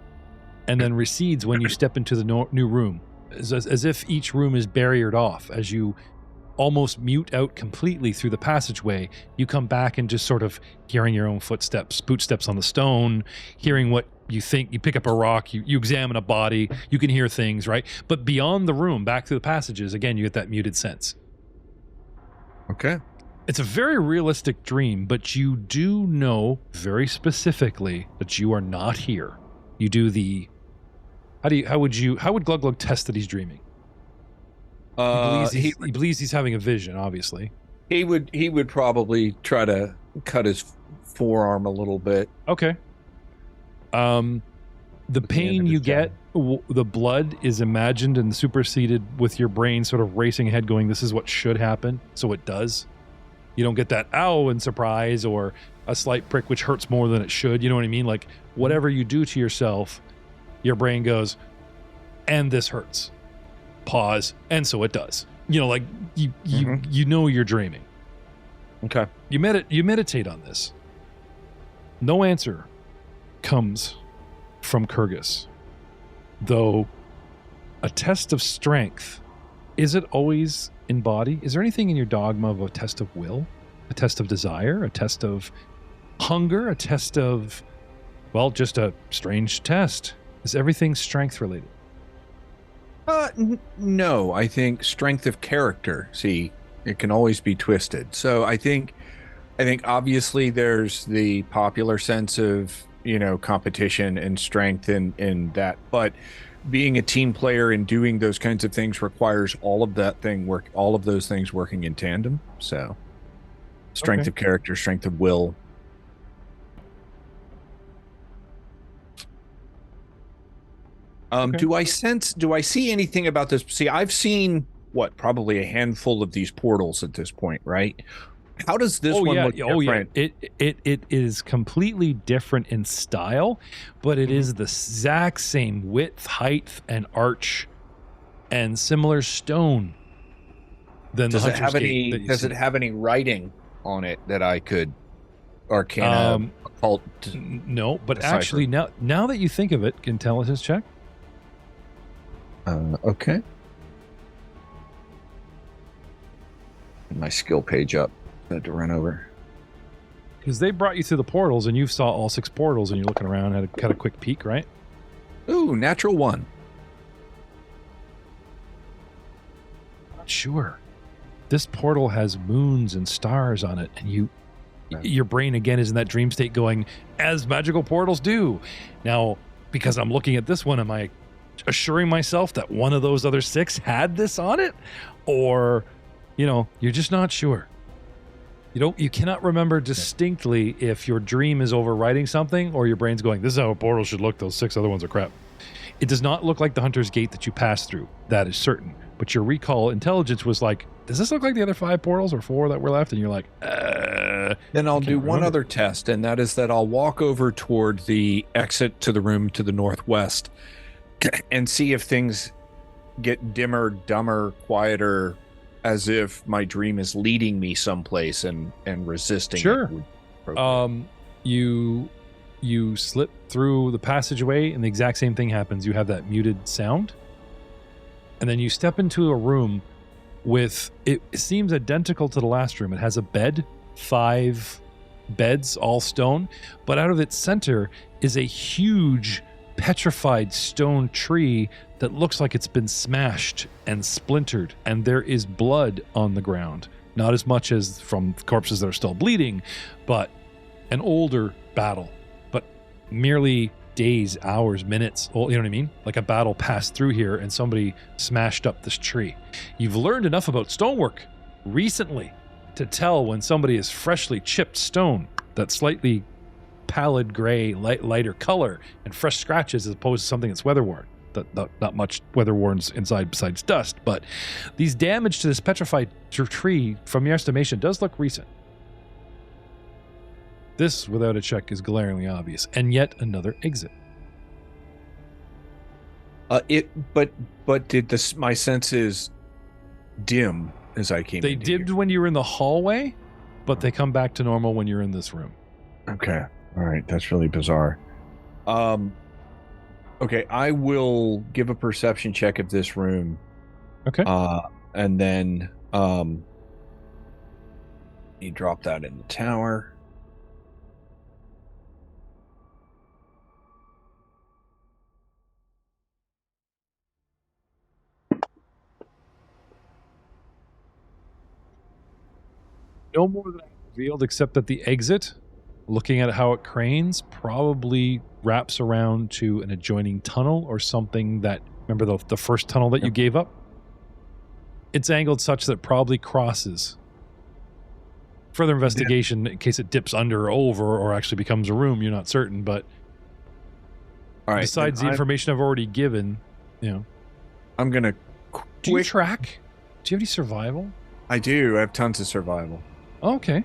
and then recedes when you step into the new room, as if each room is barriered off. As you almost mute out completely through the passageway, you come back and just sort of hearing your own footsteps, bootsteps on the stone, hearing what you think. You pick up a rock, you examine a body, you can hear things, right? But beyond the room, back through the passages, again, you get that muted sense. Okay. It's a very realistic dream, but you do know very specifically that you are not here. You do the... How would Glug Glug test that he's dreaming? He believes he's having a vision, obviously. He would probably try to cut his forearm a little bit. Okay. The pain you get, the blood is imagined and superseded with your brain sort of racing ahead going, this is what should happen, so it does. You don't get that ow and surprise or a slight prick which hurts more than it should. You know what I mean? Like, whatever you do to yourself, your brain goes, and this hurts. Pause, and so it does. You know you're dreaming. Okay. You meditate on this. No answer comes from Kyrgyz. Though a test of strength, is it always in body? Is there anything in your dogma of a test of will? A test of desire? A test of hunger? A test of, well, just a strange test? Is everything strength related? No, I think strength of character. See, it can always be twisted. So I think obviously there's the popular sense of, competition and strength in that, but being a team player and doing those kinds of things requires all of those things working in tandem. So strength of character, strength of will. Do I see anything about this? See, I've seen probably a handful of these portals at this point, right? How does this one look different? It is completely different in style, but it is the exact same width, height, and arch, and similar stone. Does it have any writing on it that I could Arcana occult? No, but actually now that you think of it, intelligence check. Okay. My skill page up. I had to run over. Because they brought you through the portals, and you saw all 6 portals, and you're looking around, had a quick peek, right? Ooh, natural 1. Not sure. This portal has moons and stars on it, and your brain again is in that dream state going, as magical portals do. Now, because I'm looking at this one, am I assuring myself that one of those other 6 had this on it? Or, you're just not sure. You cannot remember distinctly if your dream is overriding something or your brain's going, this is how a portal should look. Those 6 other ones are crap. It does not look like the Hunter's Gate that you passed through. That is certain. But your recall intelligence was like, does this look like the other 5 portals or 4 that were left? And you're like, Then I'll do one other test, and that is that I'll walk over toward the exit to the room to the northwest and see if things get dimmer, dumber, quieter, as if my dream is leading me someplace and resisting. Sure. You slip through the passageway and the exact same thing happens. You have that muted sound. And then you step into a room with, it seems identical to the last room. It has a bed, 5 beds, all stone. But out of its center is a huge petrified stone tree that looks like it's been smashed and splintered, and there is blood on the ground. Not as much as from corpses that are still bleeding, but an older battle, but merely days, hours, minutes, you know what I mean? Like a battle passed through here and somebody smashed up this tree. You've learned enough about stonework recently to tell when somebody is freshly chipped stone, that slightly pallid gray, lighter color and fresh scratches as opposed to something that's weather-worn. Not much weather-worn inside besides dust, but these damage to this petrified tree, from your estimation, does look recent. This, without a check, is glaringly obvious, and yet another exit. But did this? My senses dim as I came. They dimmed when you were in the hallway, but they come back to normal when you're in this room. Okay, all right, that's really bizarre. Okay, I will give a perception check of this room. Okay. And then you drop that in the tower. No more than I revealed, except that the exit, looking at how it cranes, probably wraps around to an adjoining tunnel or something that, remember the first tunnel that you gave up? It's angled such that it probably crosses. Further investigation in case it dips under or over or actually becomes a room, you're not certain, but all right, besides the information I've already given, I'm going to... Do you track? Do you have any survival? I do. I have tons of survival. Okay.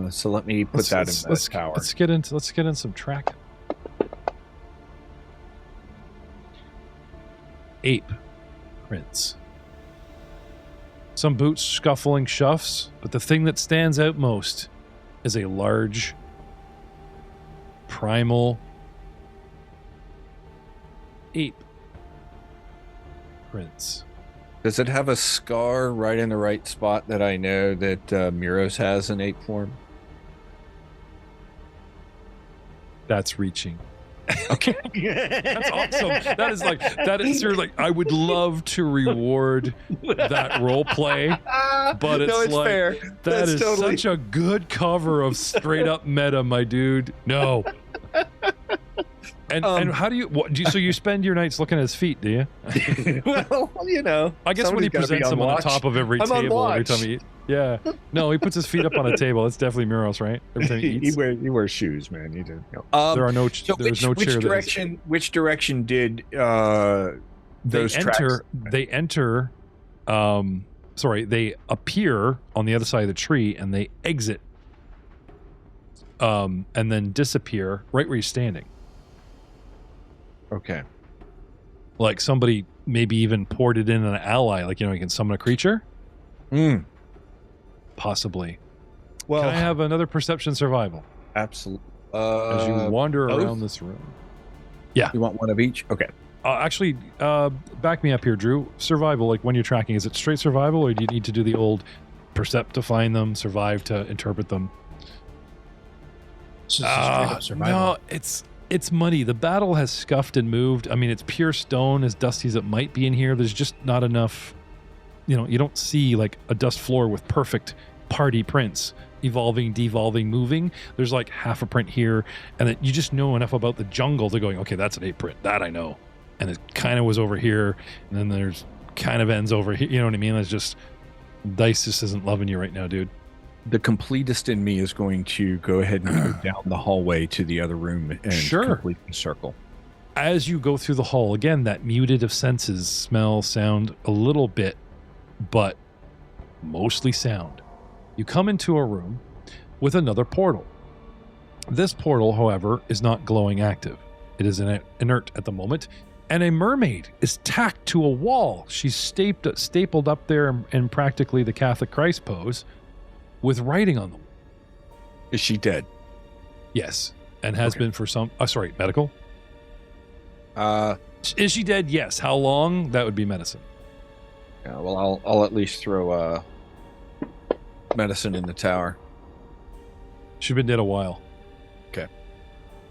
So let me put that in the tower. Let's get in some tracking. Ape prints. Some boots scuffling scuffs, but the thing that stands out most is a large, primal ape prints. Does it have a scar right in the right spot that I know that Muros has in ape form? That's reaching. Okay. That's awesome. That is sort of like, I would love to reward that role play, but it's like, fair. That is totally... such a good cover of straight up meta, my dude. No. And how do you, so you spend your nights looking at his feet, do you? Well, I guess when he presents them on the top of every table every time he eats. Yeah. No, he puts his feet up on a table. It's definitely Muros, right? Every time he eats. He wears shoes, man. He did. There are no there's no chair. Which direction did those tracks? They appear on the other side of the tree and they exit and then disappear right where you're standing. Okay. Like somebody maybe even ported in an ally, like, you can summon a creature? Possibly. Well, can I have another perception survival? Absolutely. As you wander around this room. Yeah. You want one of each? Okay. Actually, back me up here, Drew. Survival, like when you're tracking, is it straight survival or do you need to do the old percept to find them, survive to interpret them? It's just straight up survival. No, it's muddy. The battle has scuffed and moved. I mean, it's pure stone, as dusty as it might be in here. There's just not enough, you don't see like a dust floor with perfect party prints, evolving, devolving, moving. There's like half a print here, and then you just know enough about the jungle to going, okay, that's an 8 print. That I know. And it kind of was over here, and then there's kind of ends over here. You know what I mean? It's just, dice just isn't loving you right now, dude. the completest in me is going to go ahead and go down the hallway to the other room and complete the circle. As you go through the hall, again, that muted of senses, smell, sound, a little bit, but mostly sound. You come into a room with another portal. This portal, however, is not glowing active. It is inert at the moment, and a mermaid is tacked to a wall. She's stapled up there in practically the Catholic Christ pose with writing on them. Is she dead? Yes, and has been for some... medical? Is she dead? Yes. How long? That would be medicine. Yeah, well, I'll at least throw medicine in the tower. She's been dead a while. Okay.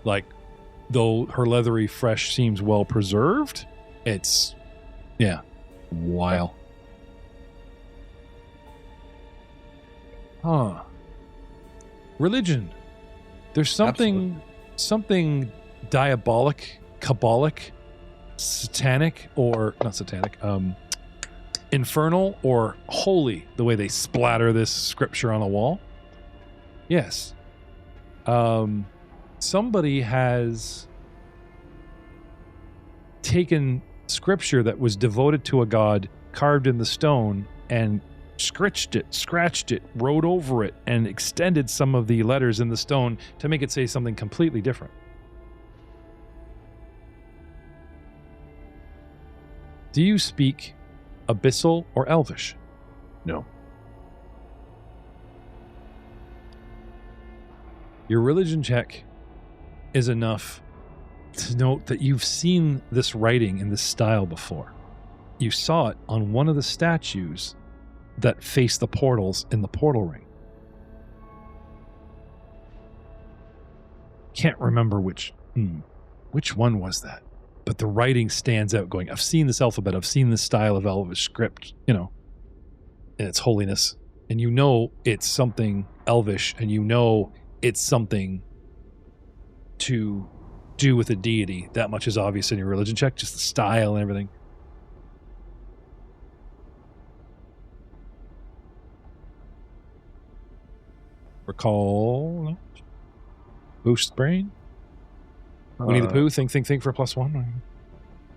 Like, though her leathery fresh seems well preserved, it's, a while. Huh. Religion. There's something diabolic, cabalic, satanic, or not satanic, infernal or holy, the way they splatter this scripture on the wall. Yes. Somebody has taken scripture that was devoted to a god, carved in the stone, and scratched it, wrote over it, and extended some of the letters in the stone to make it say something completely different. Do you speak Abyssal or Elvish? No. Your religion check is enough to note that you've seen this writing in this style before. You saw it on one of the statues that face the portals in the portal ring. Can't remember which one was that, but the writing stands out going, I've seen this alphabet, I've seen this style of Elvish script, in its holiness, and you know it's something Elvish, and you know it's something to do with a deity. That much is obvious in your religion check, just the style and everything. Recall, no? Boost brain. Winnie the Pooh. Think for a +1.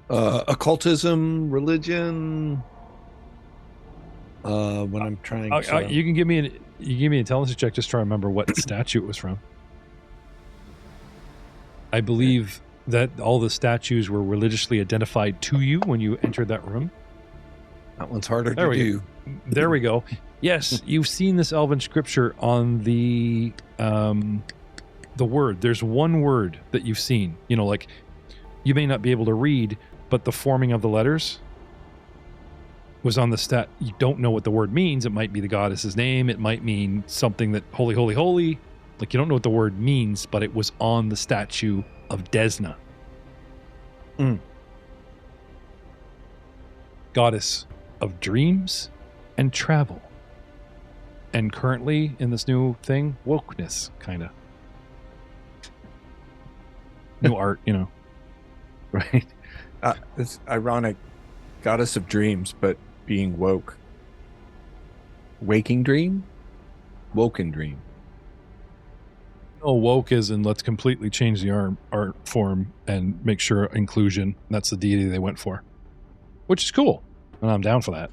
Occultism, religion. When I'm trying, you can give me an intelligence check just to remember what statue it was from. I believe that all the statues were religiously identified to you when you entered that room. That one's harder to do. There we go. Yes, you've seen this elven scripture on the word. There's one word that you've seen. Like, you may not be able to read, but the forming of the letters was on the stat. You don't know what the word means. It might be the goddess's name. It might mean something that holy, holy, holy. Like, you don't know what the word means, but it was on the statue of Desna. Goddess of dreams and travel. And currently in this new thing, wokeness, kind of. New art, Right. It's ironic. Goddess of dreams, but being woke. Waking dream? Woken dream. No, woke is in let's completely change the art form and make sure inclusion. That's the deity they went for. Which is cool. And I'm down for that.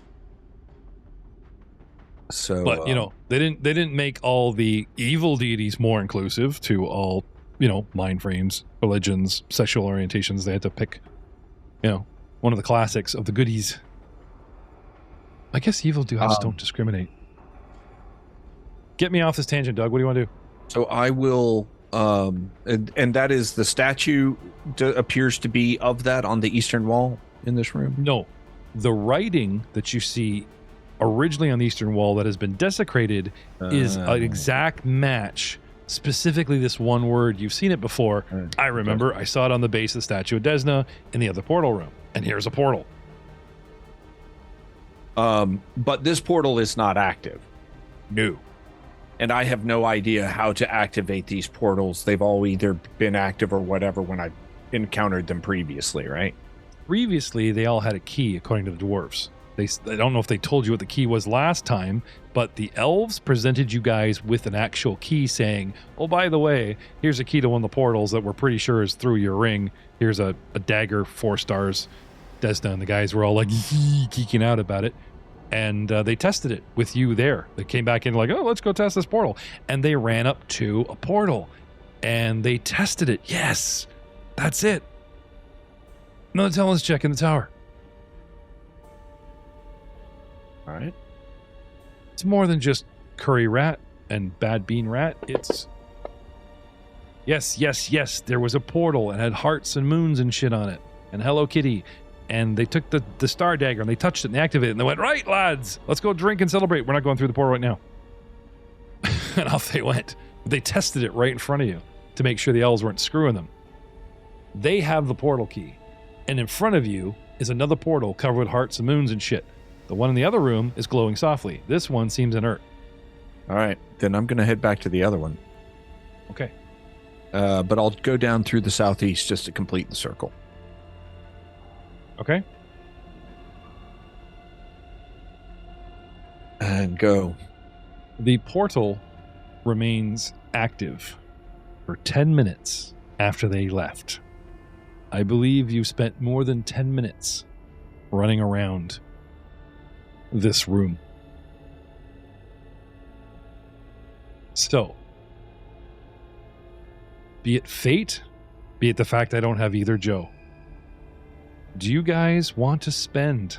So, but they didn't make all the evil deities more inclusive to all, mind frames, religions, sexual orientations. They had to pick, one of the classics of the goodies. I guess evil dudes don't discriminate. Get me off this tangent, Doug. What do you want to do? So I will, and that is the statue appears to be of that on the eastern wall in this room. No, the writing that you see originally on the eastern wall that has been desecrated is an exact match. Specifically, this one word. You've seen it before. I remember. I saw it on the base of the statue of Desna in the other portal room. And here's a portal. But this portal is not active. No. And I have no idea how to activate these portals. They've all either been active or whatever when I encountered them previously, right? Previously, they all had a key, according to the dwarves. I don't know if they told you what the key was last time, but the elves presented you guys with an actual key saying, oh, by the way, here's a key to one of the portals that we're pretty sure is through your ring. Here's a dagger, 4 stars. Desna and the guys were all like geeking out about it. And they tested it with you there. They came back in like, oh, let's go test this portal. And they ran up to a portal and they tested it. Yes, that's it. Another intelligence check in the tower. All right. It's more than just curry rat and bad bean rat. It's yes. There was a portal and had hearts and moons and shit on it, and Hello Kitty. And they took the star dagger and they touched it and they activated it and they went, right, lads, let's go drink and celebrate. We're not going through the portal right now. And off they went. They tested it right in front of you to make sure the elves weren't screwing them. They have the portal key, and in front of you is another portal covered with hearts and moons and shit. The one in the other room is glowing softly. This one seems inert. All right. Then I'm going to head back to the other one. Okay. But I'll go down through the southeast just to complete the circle. Okay. And go. The portal remains active for 10 minutes after they left. I believe you spent more than 10 minutes running around this room. So, be it fate, be it the fact I don't have either Joe, do you guys want to spend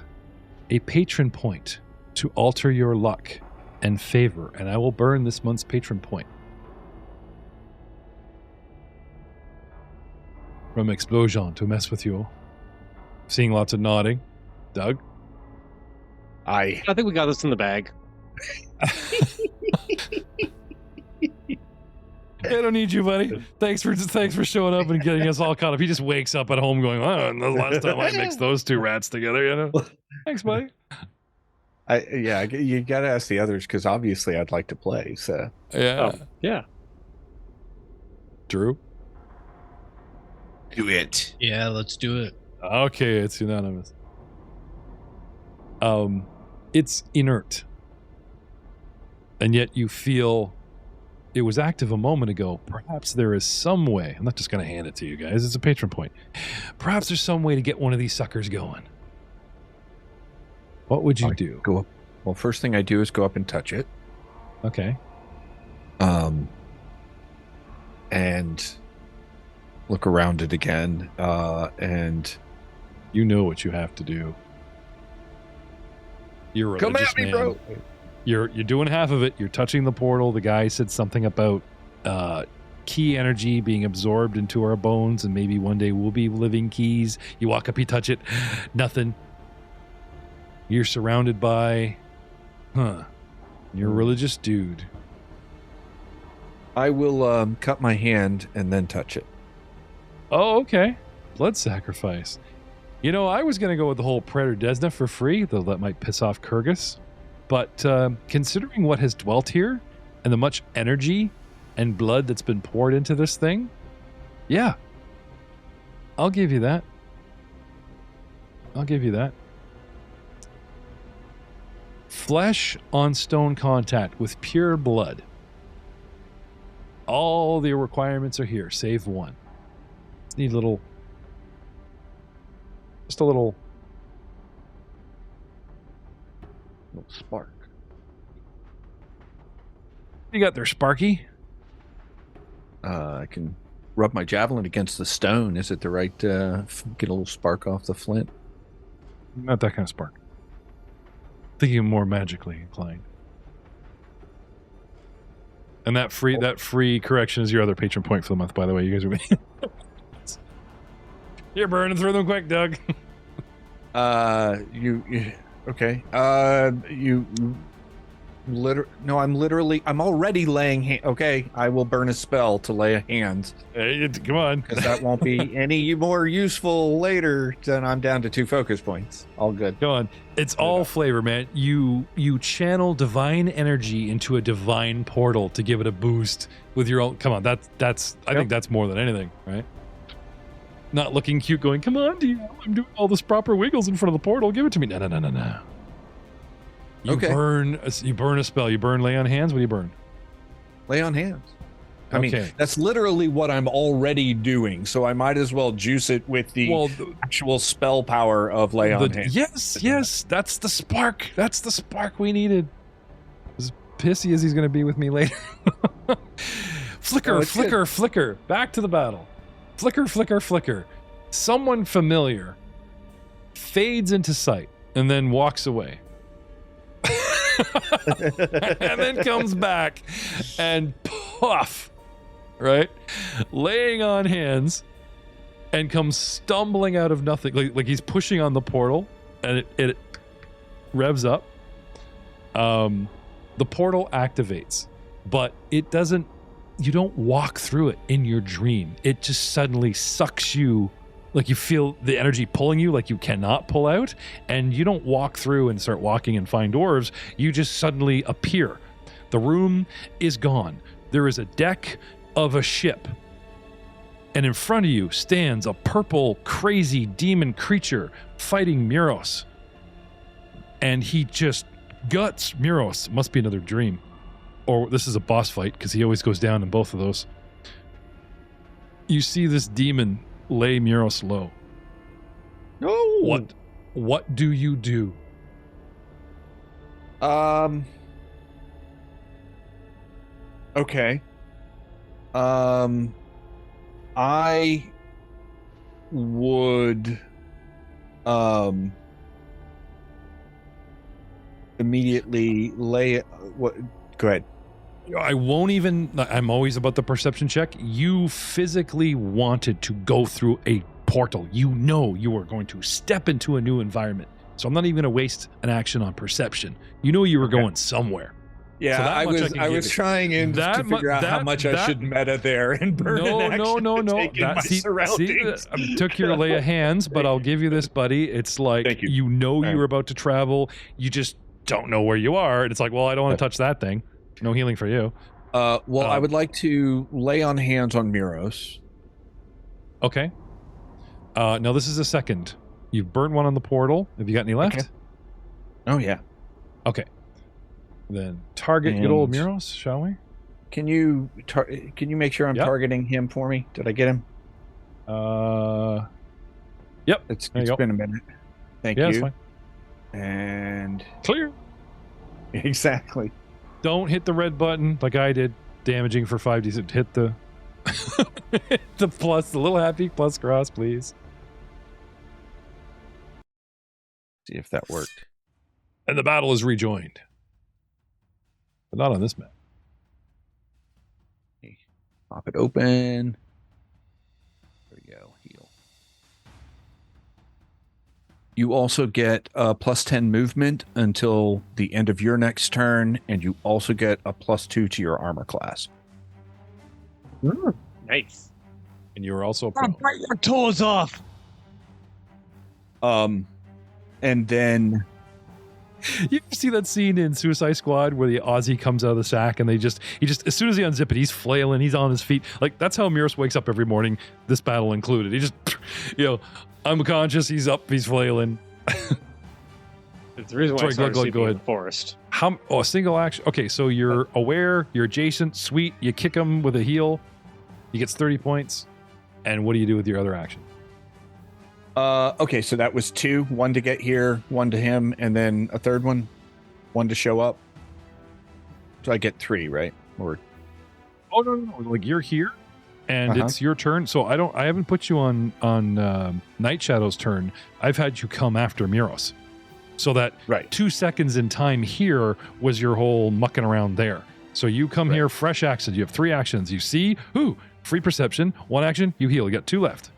a patron point to alter your luck and favor? And I will burn this month's patron point. From explosion to mess with you. Seeing lots of nodding. Doug? I think we got this in the bag. I don't need you, buddy. Thanks for showing up and getting us all caught up. He just wakes up at home going, oh, the last time I mixed those two rats together, you know? Thanks, buddy. You got to ask the others because obviously I'd like to play. So Yeah. Yeah. Drew? Do it. Yeah, let's do it. Okay, it's unanimous. It's inert. And yet you feel it was active a moment ago. Perhaps there is some way. I'm not just going to hand it to you guys. It's a patron point. Perhaps there's some way to get one of these suckers going. What would you do? Go up. Well, first thing I do is go up and touch it. Okay. And look around it again. And you know what you have to do. You're a come religious at me, man. bro. You're doing half of it. You're touching the portal. The guy said something about key energy being absorbed into our bones, and maybe one day we'll be living keys. You walk up, you touch it, nothing. You're surrounded by, you're a religious dude. I will cut my hand and then touch it. Oh, okay. Blood sacrifice. You know, I was going to go with the whole Predator Desna for free, though that might piss off Kyrgyz. But considering what has dwelt here and the much energy and blood that's been poured into this thing, yeah, I'll give you that. Flesh on stone contact with pure blood. All the requirements are here, save one. Just need a little spark. You got there, Sparky? I can rub my javelin against the stone. Is it the right, get a little spark off the flint? Not that kind of spark. Thinking more magically inclined. And that free correction is your other patron point for the month, by the way. You guys are You're burning through them quick, Doug. Okay. I'm already laying okay, I will burn a spell to lay hands. Hey, come on. Because that won't be any more useful later. Then I'm down to 2 focus points. All good. Go on. It's all flavor, man. You channel divine energy into a divine portal to give it a boost with your own. Come on, that's I think that's more than anything, right? Not looking cute, going, come on, I'm doing all this proper wiggles in front of the portal. Give it to me. No. You burn a spell. You burn lay on hands. What do you burn? Lay on hands. I Okay. mean, that's literally what I'm already doing. So I might as well juice it with the actual spell power of lay on hands. Yes. That's the spark. That's the spark we needed. As pissy as he's going to be with me later. Flicker. Back to the battle. Flicker. Someone familiar fades into sight and then walks away. And then comes back and puff, right? Laying on hands and comes stumbling out of nothing. Like he's pushing on the portal and it revs up. The portal activates, but it doesn't, you don't walk through it in your dream. It just suddenly sucks you. Like you feel the energy pulling you like you cannot pull out, and you don't walk through and start walking and find dwarves. You just suddenly appear. The room is gone. There is a deck of a ship, and in front of you stands a purple, crazy demon creature fighting Muros. And he just guts Muros. Must be another dream. Or this is a boss fight, because he always goes down in both of those. You see this demon lay Muros low. No. What do you do? Okay. I would immediately lay what go ahead. I won't even, I'm always about the perception check. You physically wanted to go through a portal. You know you were going to step into a new environment. So I'm not even going to waste an action on perception. You know you were going somewhere. Yeah, So I was trying to figure out how much I should meta there and burn an action No. to take in my surroundings. I took your lay of hands, but I'll give you this, buddy. It's like, you know you were about to travel. You just don't know where you are. And it's like, well, I don't want to touch that thing. No healing for you. I would like to lay on hands on Muros. Okay. Now this is a second. You've burned one on the portal. Have you got any left? Okay. Oh, yeah. Okay. Then target good old Muros, shall we? Can you make sure I'm targeting him for me? Did I get him? Yep. It's been a minute. Thank you. That's fine. And clear. Exactly. Don't hit the red button like I did, damaging for 5d6. Hit the the plus, the little happy plus cross, please. See if that worked. And the battle is rejoined. But not on this map. Pop it open. There we go. Heal. You also get a +10 movement until the end of your next turn, and you also get a +2 to your armor class. Nice. And you are also prone. Bite your toes off. And then You see that scene in Suicide Squad where the Aussie comes out of the sack and he just as soon as he unzip it, he's flailing, he's on his feet. Like that's how Muros wakes up every morning, this battle included. He just, unconscious, he's up, he's flailing. It's the reason why I started sleeping in the forest. A single action. Okay, so you're aware, you're adjacent, sweet, you kick him with a heal, he gets 30 points. And what do you do with your other action? Okay, so that was 2. 1 to get here, 1 to him, and then a third one. 1 to show up. So I get 3, right? Or no. Like you're here and it's your turn. So I haven't put you on Night Shadow's turn. I've had you come after Muros. So that 2 seconds in time here was your whole mucking around there. So you come here, fresh action. You have 3 actions. You see, free perception, 1 action, you heal. You got 2 left.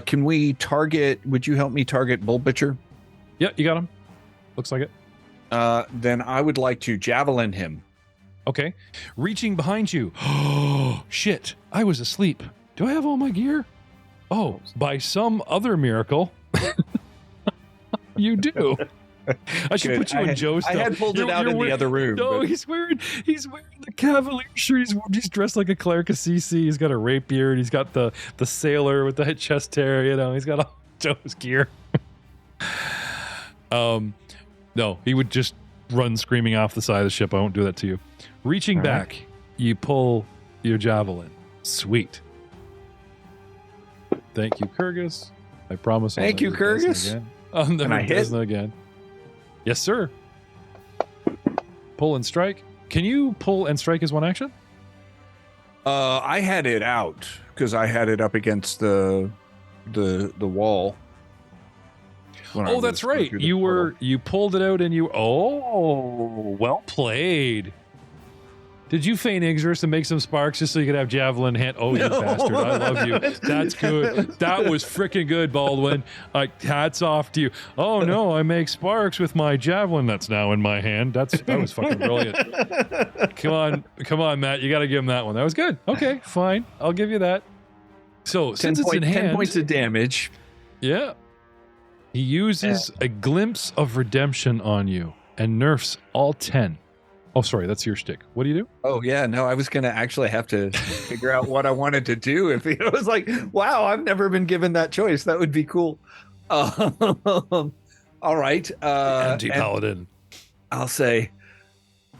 Can we target, would you help me target Bullbitcher? Yeah, you got him. Looks like it. Then I would like to javelin him. Okay. Reaching behind you. Oh, shit. I was asleep. Do I have all my gear? Oh, by some other miracle. You do. I should put you in Joe's stuff. I had pulled it out in the other room. No, but... he's wearing the cavalier shirt. He's dressed like a cleric of CC. He's got a rapier and he's got the sailor with the chest hair. He's got all Joe's gear. No, he would just run screaming off the side of the ship. I won't do that to you. Reaching All right. back, you pull your javelin. Sweet. Thank you, Kyrgyz. I promise. I'll Thank you, never do Desna Kyrgyz. again. I'll never I do hit? Desna again. Yes, sir. Pull and strike. Can you pull and strike as one action? I had it out because I had it up against the wall. when I Oh, that's was going right. through the You portal. you pulled it out and you. Oh, well played. Did you feign ignorance to make some sparks just so you could have javelin hand? Oh, you No. bastard! I love you. That's good. That was freaking good, Baldwin. Hats off to you. Oh no, I make sparks with my javelin that's now in my hand. That was fucking brilliant. Come on, Matt. You got to give him that one. That was good. Okay, fine. I'll give you that. So 10, since it's in 10 hand, points of damage. yeah, he uses a glimpse of redemption on you and nerfs all 10. Oh, sorry, that's your shtick. What do you do? Oh yeah, no, I was gonna actually have to figure out what I wanted to do. If it was like, wow, I've never been given that choice. That would be cool. All right, Anti-paladin. I'll say,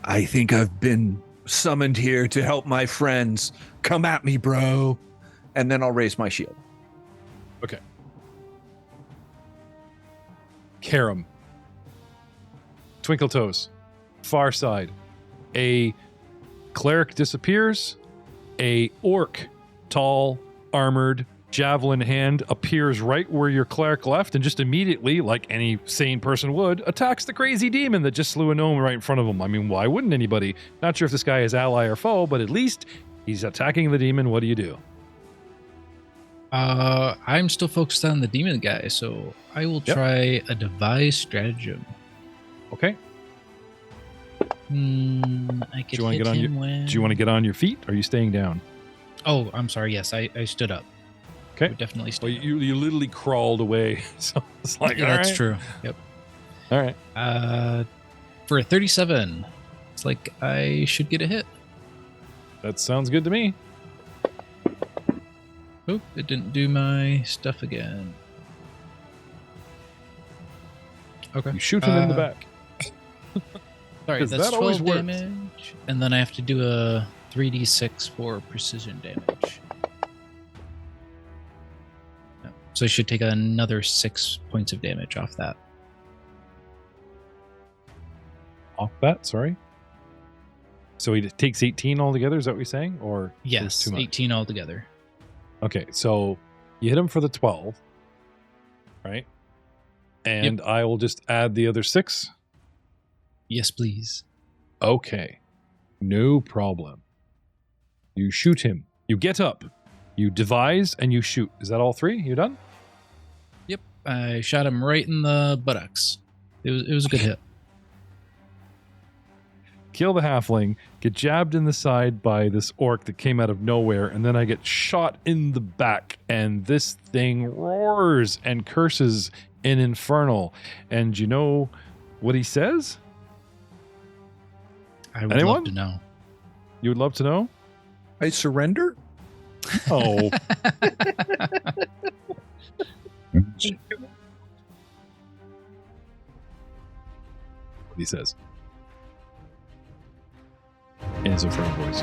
I think I've been summoned here to help my friends. Come at me, bro. And then I'll raise my shield. Okay. Karam. Twinkle Toes. Far side. A cleric disappears. A orc, tall, armored, javelin hand, appears right where your cleric left and just immediately, like any sane person would, attacks the crazy demon that just slew a gnome right in front of him. I mean, why wouldn't anybody? Not sure if this guy is ally or foe, but at least he's attacking the demon. What do you do? I'm still focused on the demon guy, so I will Yep. try a devised stratagem. Okay. I could Do you wanna hit get on him when... Do you want to get on your feet? Or are you staying down? Oh, I'm sorry. Yes, I stood up. Okay. I would definitely Well, stood up. you literally crawled away. So it's like, Yeah, that's all right. true. Yep. All right. For a 37, it's like I should get a hit. That sounds good to me. Oh, it didn't do my stuff again. Okay. You shoot him in the back. Sorry, 'Cause that's that always 12 works. damage. And then I have to do a 3d6 for precision damage. Yeah, so I should take another 6 points of damage off that. Off that, sorry. So he takes 18 altogether, is that what you're saying? Or Yes, too much? 18 altogether. Okay, so you hit him for the 12, right? And I will just add the other 6. Yes, please. Okay, no problem. You shoot him. You get up. You devise and you shoot. Is that all 3? You done? Yep, I shot him right in the buttocks. It was a good hit. Kill the halfling, get jabbed in the side by this orc that came out of nowhere, and then I get shot in the back, and this thing roars and curses in Infernal. And you know what he says? I would Anyone? love to know. You would love to know? I surrender. Oh. What he says in his Infernal voice.